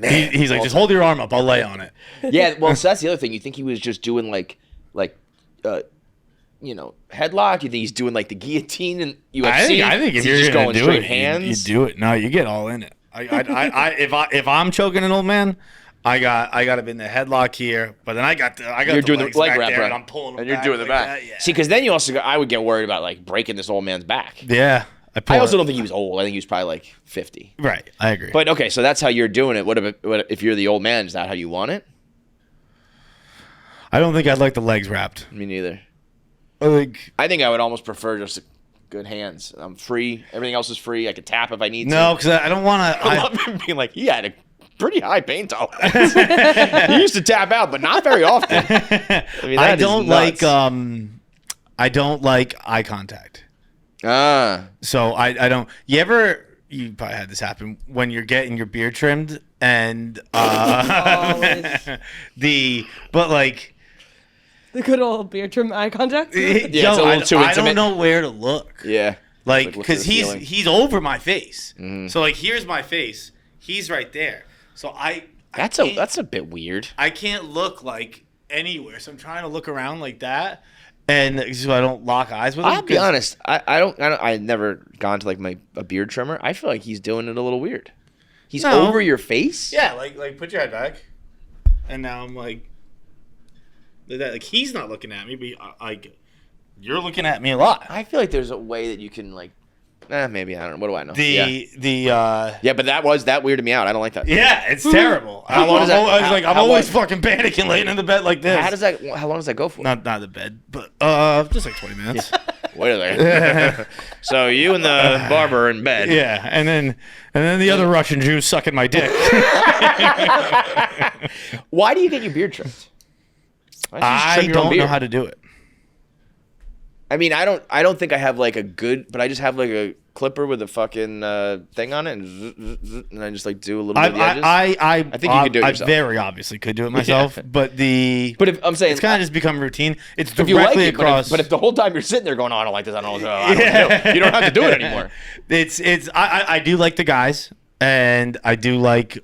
He's like, just hold your arm up. I'll lay on it. Yeah, well, so that's the other thing. You think he was just doing headlock? You think he's doing like the guillotine in UFC? I think if Is you're he just gonna going do straight it, hands, you do it. No, you get all in it. If I'm choking an old man, I got him in the headlock here, but then I got you're the doing legs the leg back wrap, there, right? and I'm pulling him and you're back doing the like back. that, yeah. See, because then I would get worried about like breaking this old man's back. Yeah. I also don't think he was old. I think he was probably like 50. Right, I agree. But okay, so that's how you're doing it. What if you're the old man? Is that how you want it? I don't think I'd like the legs wrapped. Me neither. Like, I think I would almost prefer just good hands. I'm free. Everything else is free. I can tap if I need to. no, because I don't want I to. love him being like, he had a pretty high pain tolerance. He used to tap out, but not very often. I mean, I that is don't nuts. I don't like eye contact. So I don't. You probably had this happen when you're getting your beard trimmed and but like The good old beard trim eye contact. it's a little too I intimate. don't know where to look. Yeah. Like look to because the ceiling. he's over my face. Mm-hmm. So like here's my face. He's right there. So That's a bit weird. I can't look like anywhere. So I'm trying to look around like that, and so I don't lock eyes with him. I'll be honest. I've never gone to like a beard trimmer. I feel like he's doing it a little weird. He's over your face. Yeah, like put your head back, and now I'm like that. Like he's not looking at me, but like you're looking at me a lot. I feel like there's a way that you can like. Maybe I don't know. What do I know? Yeah, but that weirded me out. I don't like that. yeah, it's terrible. How long does that- I'm how always long- fucking panicking laying in the bed like this. How long does that go for? Not the bed, but just like 20 minutes. Wait a second. So you and the barber are in bed. Yeah, and then the other Russian Jew sucking my dick. Why do you get your beard trimmed? Why don't you just I trim your own don't know beard? how to do it. I mean, I don't think I have like a good, but I just have like a clipper with a fucking thing on it, and, and I just like do a little bit of the edges. I think you could do it I yourself. very obviously could do it myself, but if I'm saying it's kind of just become routine. It's if you like directly it, across. but if the whole time you're sitting there going, "Oh, I don't like this, I don't know what to do," you don't have to do it anymore. I do like the guys, and I do like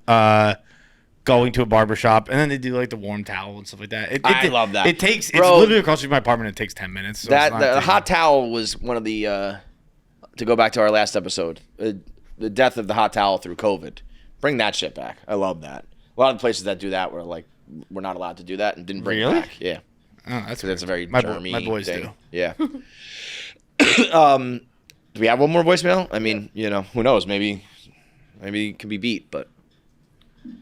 going to a barbershop, and then they do like the warm towel and stuff like that. I love that. It's Bro, literally across from my apartment. It takes 10 minutes. So That it's not the taking- hot towel was one of the to go back to our last episode, the death of the hot towel through COVID. Bring that shit back. I love that. A lot of places that do that were like, we're not allowed to do that and didn't bring Really? it back. Yeah, Oh, that's so that's a very my germy boys thing. do. Yeah. Do we have one more voicemail? I mean, who knows? Maybe it can be beat, but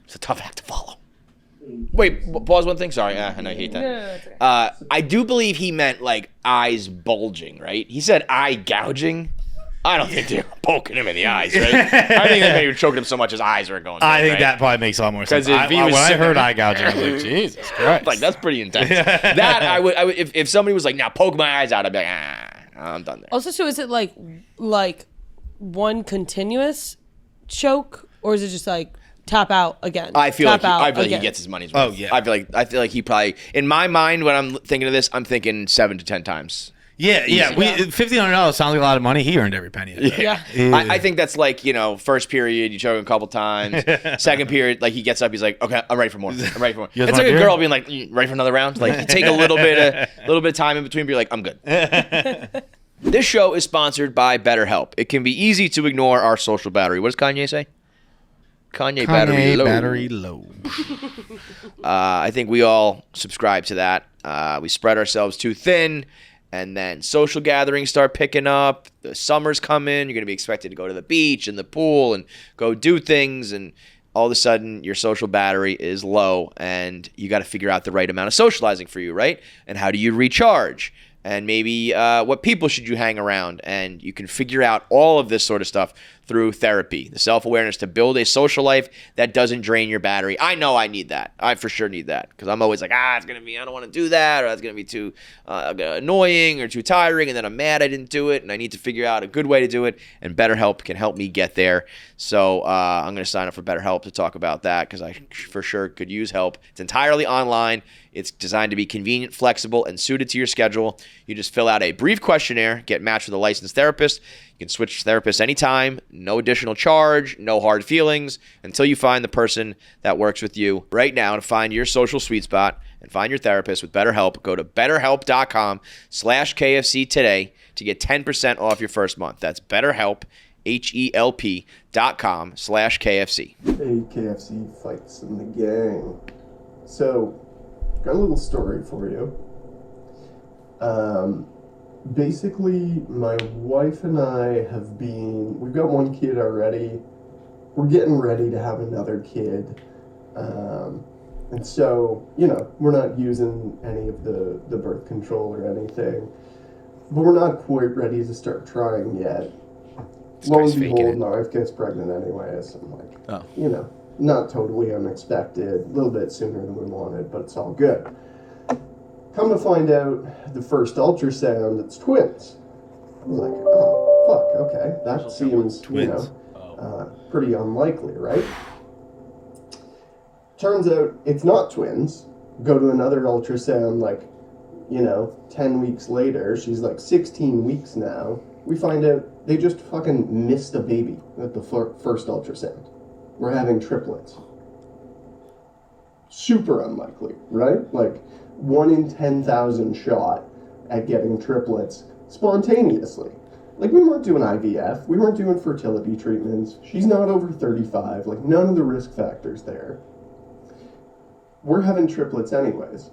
it's a tough act to follow. Wait, pause one thing. Sorry, I know you hate that. No, it's okay. I do believe he meant like eyes bulging, right? He said eye gouging. I don't think they're poking him in the eyes, right? I think they maybe choking him so much his eyes are going. I think right? that probably makes a lot more sense. 'Cause if he was when I sitting heard there- eye gouging, I was like, Jesus Christ. Like that's pretty intense. That I would if somebody was like, now poke my eyes out, I'd be like, I'm done there. Also, so is it like one continuous choke, or is it just like tap out again? I feel like Tap out he again? gets his money's worth. Oh, yeah. I feel like he probably in my mind when I'm thinking of this, I'm thinking 7 to 10 times. Yeah. $1,500 sounds like a lot of money. He earned every penny of it. Yeah. I think that's like, first period, you choke him a couple times. Second period, like he gets up, he's like, okay, I'm ready for more. I'm ready for more. You guys It's want like a a girl beer? being like, ready for another round? Like you take a little bit of time in between, but you're like, I'm good. This show is sponsored by BetterHelp. It can be easy to ignore our social battery. What does Kanye say? Kanye battery low. I think we all subscribe to that. We spread ourselves too thin, and then social gatherings start picking up. The summer's coming. You're going to be expected to go to the beach and the pool and go do things, and all of a sudden your social battery is low, and you got to figure out the right amount of socializing for you, right? And how do you recharge? And maybe what people should you hang around? And you can figure out all of this sort of stuff through therapy. The self-awareness to build a social life that doesn't drain your battery. I know I need that. I for sure need that because I'm always like, it's going to be, I don't want to do that, or that's going to be too annoying or too tiring, and then I'm mad I didn't do it, and I need to figure out a good way to do it, and BetterHelp can help me get there. So I'm going to sign up for BetterHelp to talk about that because I for sure could use help. It's entirely online. It's designed to be convenient, flexible, and suited to your schedule. You just fill out a brief questionnaire, get matched with a licensed therapist. You can switch therapists anytime, no additional charge, no hard feelings, until you find the person that works with you. Right now, to find your social sweet spot and find your therapist with BetterHelp, go to betterhelp.com/KFC today to get 10% off your first month. That's BetterHelp, HELP.com/KFC. Hey, KFC Feits and the gang. So, got a little story for you. Basically, my wife and I we've got one kid already. We're getting ready to have another kid. And so, we're not using any of the birth control or anything. But we're not quite ready to start trying yet. Lo and behold, my wife gets pregnant anyways. I'm like, not totally unexpected. A little bit sooner than we wanted, but it's all good. Come to find out, the first ultrasound, it's twins. I was like, oh, fuck, okay. That seems, pretty unlikely, right? Turns out it's not twins. Go to another ultrasound, 10 weeks later. She's 16 weeks now. We find out they just fucking missed a baby at the first ultrasound. We're having triplets. Super unlikely, right? 1 in 10,000 shot at getting triplets spontaneously. We weren't doing IVF. We weren't doing fertility treatments. She's not over 35. None of the risk factors there. We're having triplets anyways.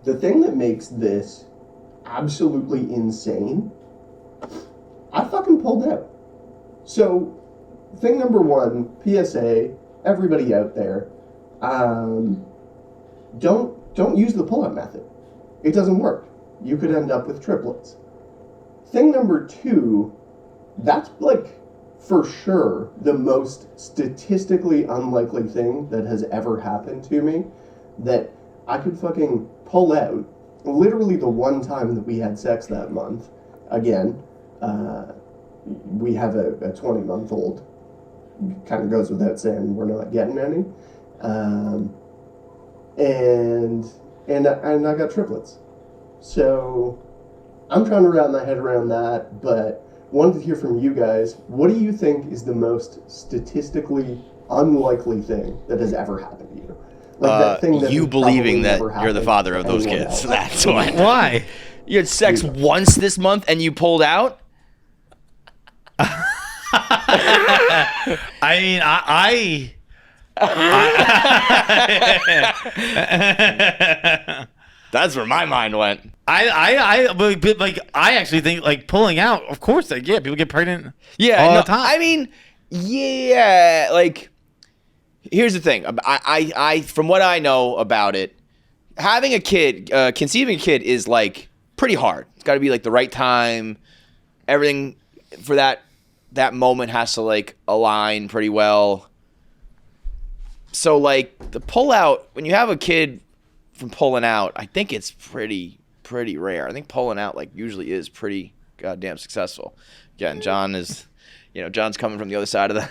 The thing that makes this absolutely insane, I fucking pulled out. So, thing number one, PSA, everybody out there, don't use the pull-out method. It doesn't work. You could end up with triplets. Thing number two, that's for sure the most statistically unlikely thing that has ever happened to me, that I could fucking pull out. Literally the one time that we had sex that month, again, we have a 20-month-old. Kind of goes without saying we're not getting any. And I got triplets. So I'm trying to wrap my head around that, but wanted to hear from you guys. What do you think is the most statistically unlikely thing that has ever happened to you? That thing that you believing that you're the father of those kids. Else. That's what. Why? You had sex once this month and you pulled out? I mean, That's where my mind went. I actually think pulling out. Of course, people get pregnant. All the time. I mean, yeah. Here's the thing. I from what I know about it, having a kid, conceiving a kid is pretty hard. It's got to be the right time. Everything for that moment has to align pretty well. So the pull out, when you have a kid from pulling out, I think it's pretty rare. I think pulling out usually is pretty goddamn successful. Again, John is, John's coming from the other side of the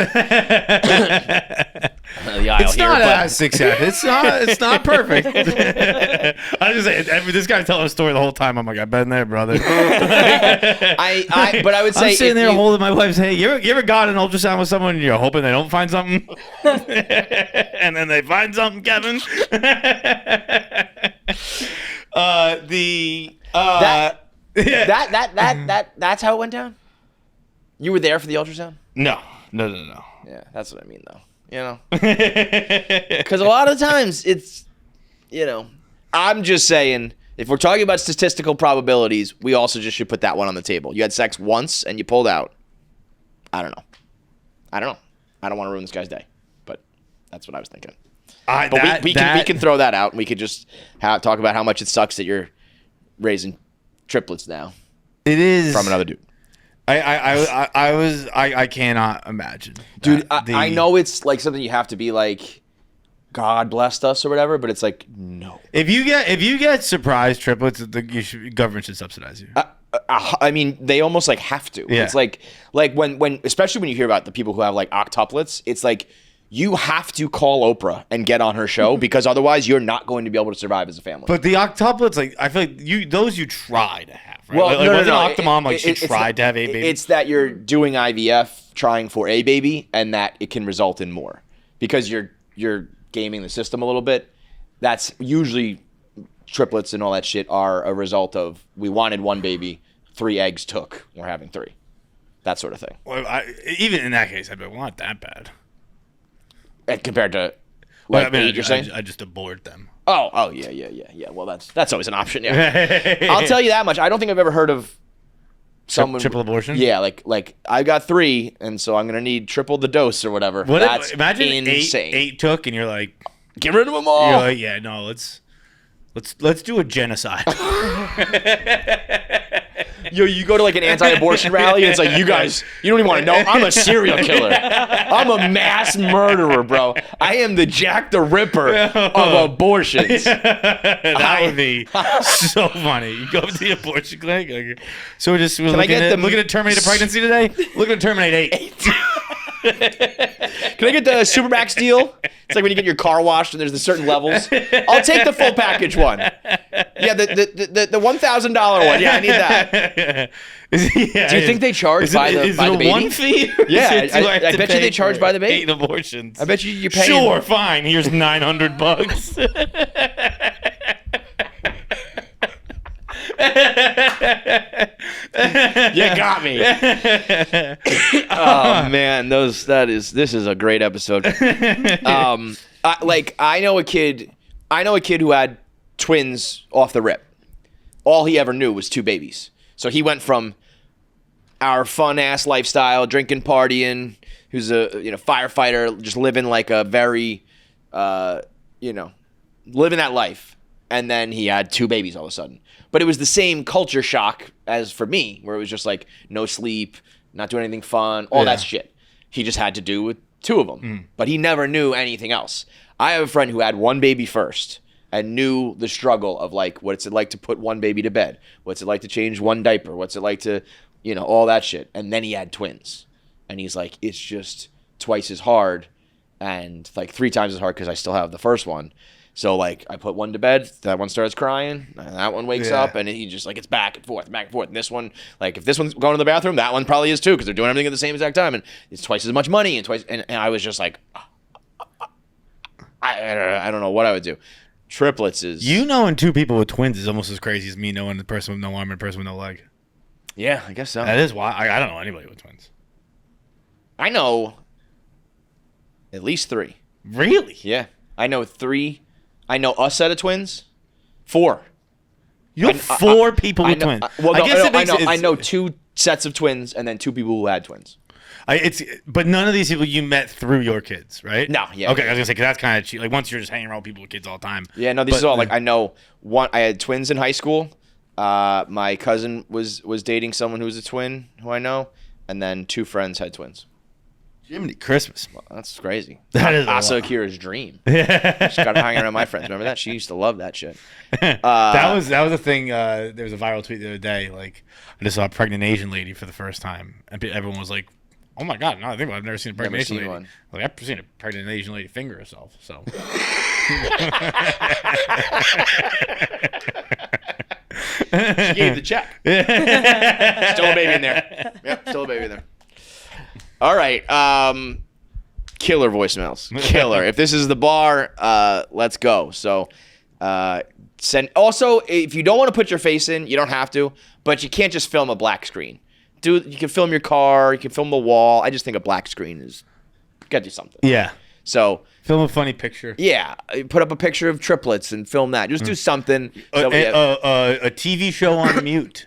aisle it's here. Not as successful. It's not perfect. I just say this guy's telling a story the whole time. I'm like, I've been there, brother. But I would say I'm sitting there holding my wife's hand. You ever got an ultrasound with someone and you're hoping they don't find something, and then they find something, Kevin? That's how it went down. You were there for the ultrasound? No. Yeah, that's what I mean, though. Because a lot of times it's, I'm just saying, if we're talking about statistical probabilities, we also just should put that one on the table. You had sex once and you pulled out. I don't know. I don't want to ruin this guy's day, but that's what I was thinking. But we can throw that out, and we could just talk about how much it sucks that you're raising triplets now. It is from another dude. I cannot imagine. Dude, I know it's like something you have to be like, God blessed us or whatever, but it's like, no. If you get surprise triplets, the government should subsidize you. I mean, they almost like have to. Yeah. It's like when especially when you hear about the people who have like octuplets, it's like you have to call Oprah and get on her show because otherwise you're not going to be able to survive as a family. But the octuplets, like I feel like you try to have. Right? Well, like, no, wasn't no. Octomom like she tried to have a baby? It's that you're doing IVF, trying for a baby, and that it can result in more because you're gaming the system a little bit. That's usually triplets and all that shit are a result of we wanted one baby, 3 eggs took, we're having 3. That sort of thing. Well, even in that case, I don't want that bad. And compared to like I mean, age, you're saying? I just abort them. Oh, yeah. Well, that's always an option. Yeah, I'll tell you that much. I don't think I've ever heard of someone triple abortion. Yeah, like I got 3, and so I'm gonna need triple the dose or whatever. That's imagine insane. eight took, and you're like, get rid of them all. You're like, yeah, no, let's do a genocide. Yo, you go to like an anti-abortion rally, and it's like, you guys, you don't even want to know. I'm a serial killer. I'm a mass murderer, bro. I am the Jack the Ripper of abortions. That would be so funny. You go to the abortion clinic. Like, so we're looking at Terminator pregnancy today. Looking at Terminator 8. Can I get the Supermax deal? It's like when you get your car washed and there's the certain levels. I'll take the full package one. Yeah, the $1,000 one. Yeah, I need that. Do you think they charge by the baby? One fee? Yeah, I bet you they charge by the baby. 8 abortions. I bet you're paying. Sure, fine. Here's $900. You got me. Oh man, this is a great episode. I know a kid who had twins off the rip. All he ever knew was 2 babies. So he went from our fun ass lifestyle, drinking, partying, who's a firefighter, just living like a very living that life. And then he had 2 babies all of a sudden. But it was the same culture shock as for me, where it was just like no sleep, not doing anything fun, all that shit. He just had to do with 2 of them. But he never knew anything else. I have a friend who had 1 baby first and knew the struggle of like, what's it like to put 1 baby to bed? What's it like to change 1 diaper? What's it like to, all that shit. And then he had twins. And he's like, it's just twice as hard and like 3 times as hard because I still have the first one. So, like, I put 1 to bed, that one starts crying, and that one wakes up, and he just, like, it's back and forth. And this one, like, if this one's going to the bathroom, that one probably is too, because they're doing everything at the same exact time, and it's twice as much money, and I was just like, I don't know what I would do. Triplets is... knowing 2 people with twins is almost as crazy as me knowing the person with no arm and the person with no leg. Yeah, I guess so. That is why I don't know anybody with twins. I know at least 3. Really? Yeah. I know 3... I know a set of twins. 4. You have 4 people with twins. I know 2 sets of twins and then 2 people who had twins. But none of these people you met through your kids, right? No, yeah. Okay, I was gonna say because that's kind of cheap. Like once you're just hanging around with people with kids all the time. Yeah, no, these is all like I know one. I had twins in high school. My cousin was dating someone who was a twin who I know, and then 2 friends had twins. Jiminy Christmas. Well, that's crazy. That is Asa Akira's dream. She got hanging around my friends. Remember that? She used to love that shit. That was a thing. There was a viral tweet the other day. Like I just saw a pregnant Asian lady for the first time, and everyone was like, "Oh my god, no! I think I've never seen a pregnant Asian lady." One. Like I've seen a pregnant Asian lady finger herself. So. She gave the check. Still a baby in there. Yep, still a baby in there. All right. Killer voicemails. Killer. If this is the bar, let's go. So send. Also, if you don't want to put your face in, you don't have to, but you can't just film a black screen. You can film your car, you can film the wall. I just think a black screen is gotta do something. Yeah. So film a funny picture. Yeah. Put up a picture of triplets and film that. Just do something. A TV show on mute.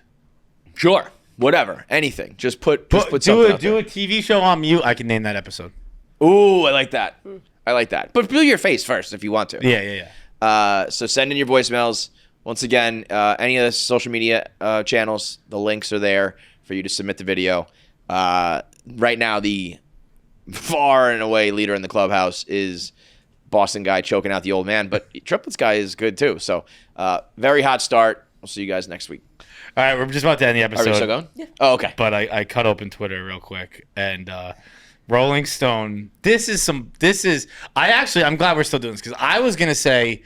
Sure. Whatever, anything. Just put do something a out there. TV show on mute. I can name that episode. Ooh, I like that. But do your face first if you want to. Yeah. So send in your voicemails. Once again, any of the social media channels, the links are there. for you to submit the video. Right now, the far and away leader in the clubhouse is Boston guy choking out the old man, but triplets guy is good too. So very hot start. We'll see you guys next week. All right, we're just about to end the episode. Are we still going? Yeah. Oh, okay. But I cut open Twitter real quick, and Rolling Stone. I'm glad we're still doing this, because I was gonna say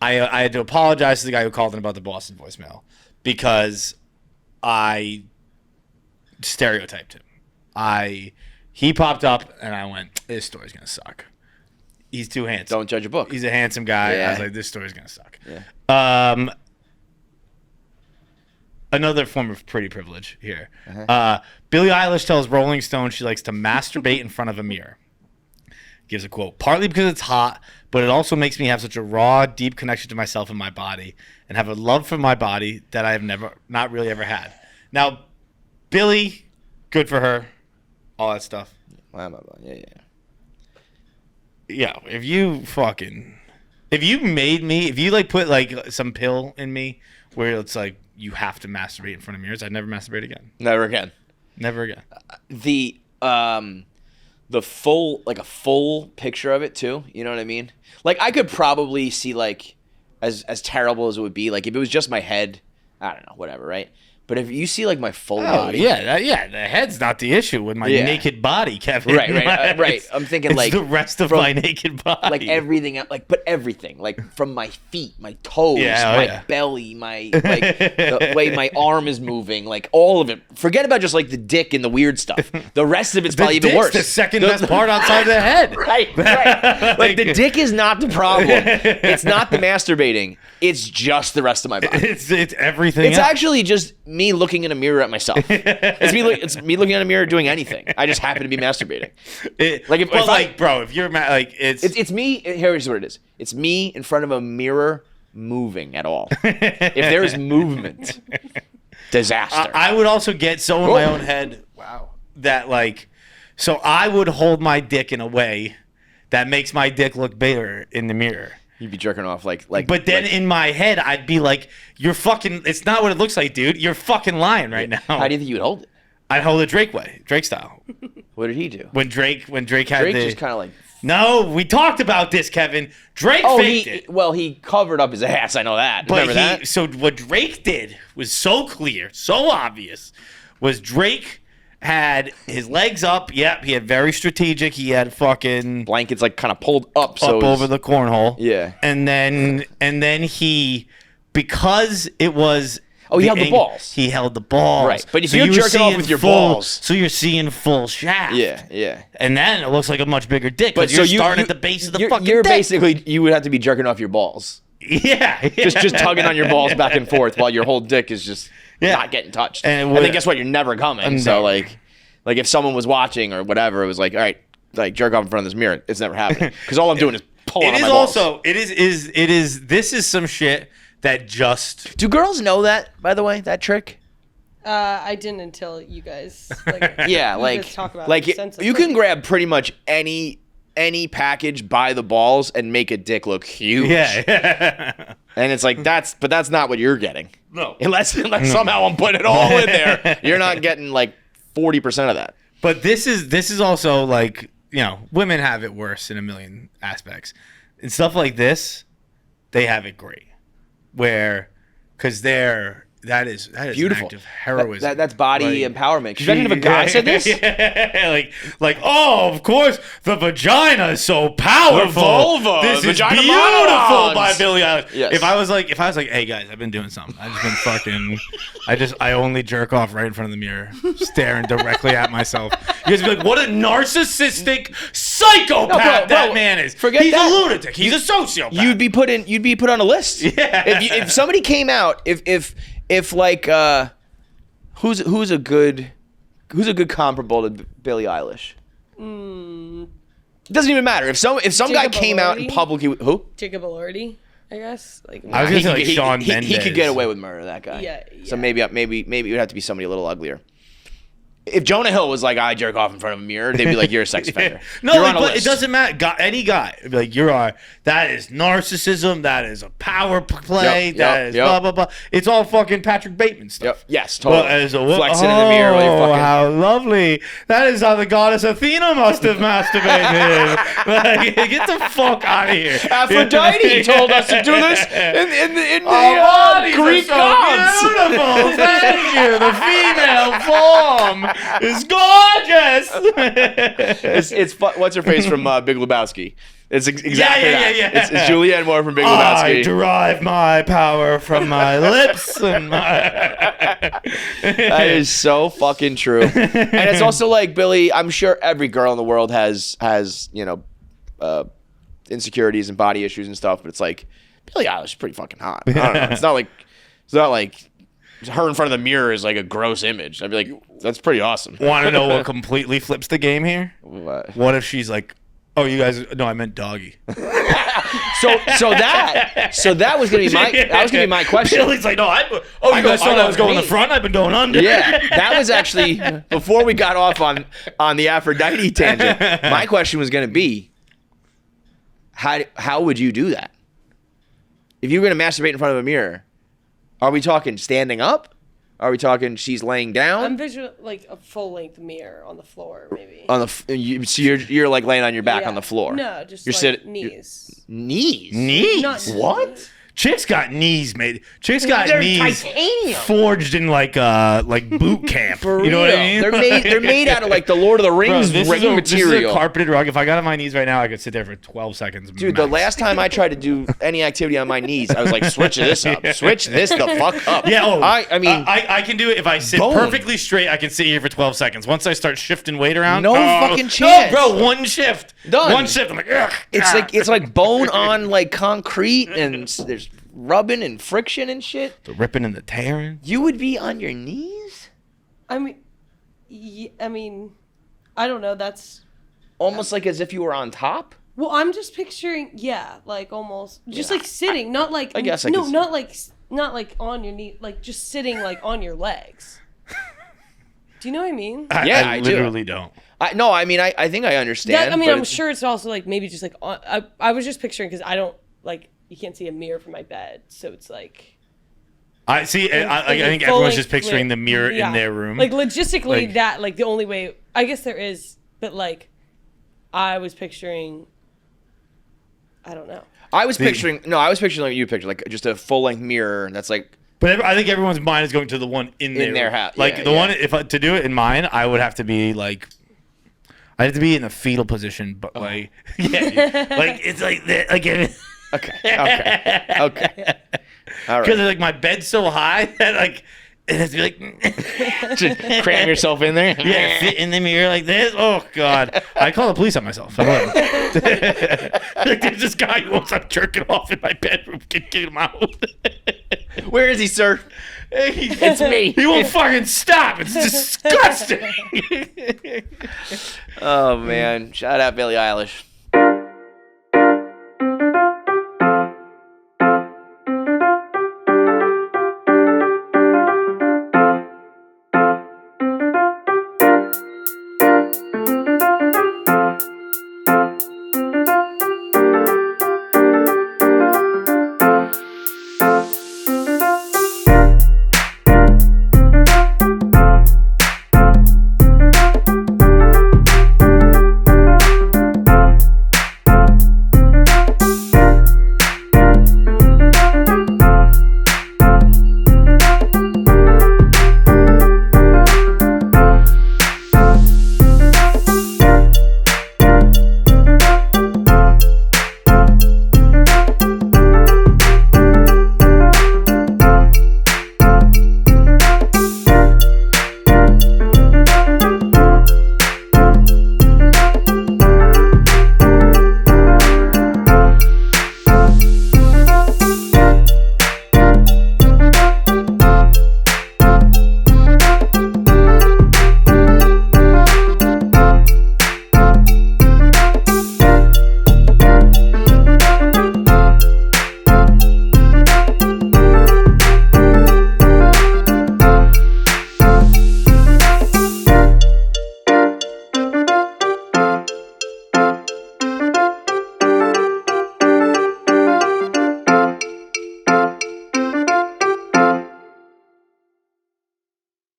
I had to apologize to the guy who called in about the Boston voicemail because I stereotyped him. He popped up, and I went, this story's gonna suck. He's too handsome. Don't judge a book. He's a handsome guy. Yeah. I was like, this story's gonna suck. Yeah. Another form of pretty privilege here. Billie Eilish tells Rolling Stone she likes to masturbate in front of a mirror. Gives a quote, partly because it's hot, but it also makes me have such a raw, deep connection to myself and my body, and have a love for my body that I have not really ever had. Now, Billie, good for her, all that stuff. Yeah. Yeah, if you like put like some pill in me where it's like you have to masturbate in front of mirrors, I'd never masturbate again. Never again. Never again. The full, like a full picture of it too. You know what I mean? Like I could probably see like as terrible as it would be, like if it was just my head, I don't know, whatever, right? But if you see like my full body, the head's not the issue with my naked body, Kevin. Right. Right. I'm thinking it's like the rest of my naked body, like everything, but everything, like from my feet, my toes, my belly, the way my arm is moving, like all of it. Forget about just like the dick and the weird stuff. The rest of it's probably even worse. The second best part outside the head. Right. Like the dick is not the problem. It's not the masturbating. It's just the rest of my body. It's everything. It's actually just me looking in a mirror at myself. It's me looking in a mirror doing anything. I just happen to be masturbating. If you're it's me. Here's what it is. It's me in front of a mirror moving at all. If there is movement, disaster. I would also get so in my own head. Wow. That so I would hold my dick in a way that makes my dick look bigger in the mirror. You'd be jerking off like. But then in my head, I'd be like, "You're fucking. It's not what it looks like, dude. You're fucking lying right now." How do you think you would hold it? I'd hold it Drake way, Drake style. What did he do? When Drake had just kind of like. No, we talked about this, Kevin. Drake faked it. Well, he covered up his ass. I know that. But Remember that? So what Drake did was so clear, so obvious. Was Drake had his legs up. Yep, he had very strategic. He had fucking blankets like kind of pulled up, so over the cornhole. Yeah, and then he, because it was. Oh, he held the balls. He held the balls. Right, but so you're jerking off with your balls. So you're seeing full shaft. Yeah. And then it looks like a much bigger dick. But you're starting at the base of the fucking dick. Basically, you would have to be jerking off your balls. Yeah. Just tugging on your balls back and forth while your whole dick is just not getting touched. And then guess what? You're never coming. So like if someone was watching or whatever, it was like, all right, like jerk off in front of this mirror. It's never happening because all I'm doing is pulling on my balls. This is some shit that just. Do girls know that, by the way, that trick? I didn't until you guys. Talk about it. You can grab pretty much any package by the balls and make a dick look huge. Yeah. And it's like that's not what you're getting. No. Unless somehow I'm putting it all in there, you're not getting like 40% of that. But this is also like, women have it worse in a million aspects. And stuff like this, they have it great. Because that is beautiful. An act of heroism. That's body empowerment. Could you imagine if a guy said this? Of course, the vagina is so powerful. The vulva, this is vagina beautiful monologues. by Billie Eilish. Yes. If I was like, hey guys, I've been doing something. I've just been fucking. I only jerk off right in front of the mirror, staring directly at myself. You guys would be like, what a narcissistic psychopath that man is. He's a lunatic. He's a sociopath. You'd be put on a list. Yeah. If somebody came out, if like who's a good comparable to Billie Eilish? It doesn't even matter. If some guy came out in public, who? Jacob Elordi, I guess. I was gonna say like Shawn Mendes. He could get away with murder. That guy. Yeah. So maybe it would have to be somebody a little uglier. If Jonah Hill was like, I jerk off in front of a mirror, they'd be like, you're a sex offender. No, You're on a but it list. doesn't matter. Any guy, it'd be like, that is narcissism. That is a power play. Yep, that is blah blah blah. It's all fucking Patrick Bateman stuff. Yep. Yes, totally. Well, Flexing in the mirror while you're fucking. How lovely! That is how the goddess Athena must have masturbated. Like, get the fuck out of here. Aphrodite told us to do this in the bodies Greek are so gods. beautiful. Thank you. The female form is gorgeous. It's what's her face from Big Lebowski. It's exactly that. Yeah. It's Julianne Moore from Big I Lebowski. derive my power from my lips and my. That is so fucking true. And it's also like, Billy, I'm sure every girl in the world has insecurities and body issues and stuff, but it's like, Billie Eilish is pretty fucking hot. I don't know. It's not like her in front of the mirror is like a gross image. I'd be like, that's pretty awesome. Want to know what completely flips the game here? What if she's like, oh, you guys? No, I meant doggy. So that was gonna be my question. Billie's like, no, you guys thought I was going in the front? I've been going under. Yeah, that was actually before we got off on the Aphrodite tangent. My question was gonna be, how would you do that? If you were gonna masturbate in front of a mirror, are we talking standing up? Are we talking she's laying down? I'm visual like a full length mirror on the floor, maybe. So you're like laying on your back on the floor. No, just you're like knees. Knees? Not What? Chicks got knees made. Chicks got knees titanium. forged in like boot camp. For you know real. what I mean? They're made out of like the Lord of the Rings This material. is a carpeted rug. If I got on my knees right now, I could sit there for 12 seconds. Dude, the last time I tried to do any activity on my knees, I was like, switch this up. Switch this the fuck up. Yeah, I mean, I can do it if I sit boom. perfectly straight. I can sit here for 12 seconds. Once I start shifting weight around, No fucking chance. No, bro, one shift. Done. One shift. I'm like, ugh. it's like bone on like concrete, and there's rubbing and friction and shit. The ripping and the tearing. You would be on your knees? I mean, I don't know. That's Almost like as if you were on top? well. I'm just picturing, like almost just like sitting, not like I guess I no, can see. not like on your knee, like just sitting like on your legs. Do you know what I mean? Yeah, I I do. literally don't. I think I understand. I'm but sure it's also like maybe just like I was just picturing because I don't like you can't see a mirror from my bed, so it's like I see. I think full everyone's length just picturing the mirror yeah. in their room. Like logistically, Like- that like the only way I guess there is, but like I was picturing. I don't know. I was picturing like you pictured, like just a full length mirror that's like. But I think everyone's mind is going to the one in their house. Like Yeah, the yeah. one, to do it in mine, I would have to be like, I have to be in a fetal position, but like, yeah, like it's like that, like. Okay. All right. Because like my bed's so high that like it has to be like Just cram yourself in there. yeah, fit in the mirror like this. Oh god, I call the police on myself. Like there's this guy who won't stop jerking off in my bedroom. Get him out. Where is he, sir? It's me. He won't fucking stop. It's disgusting. Oh man! Shout out Billie Eilish.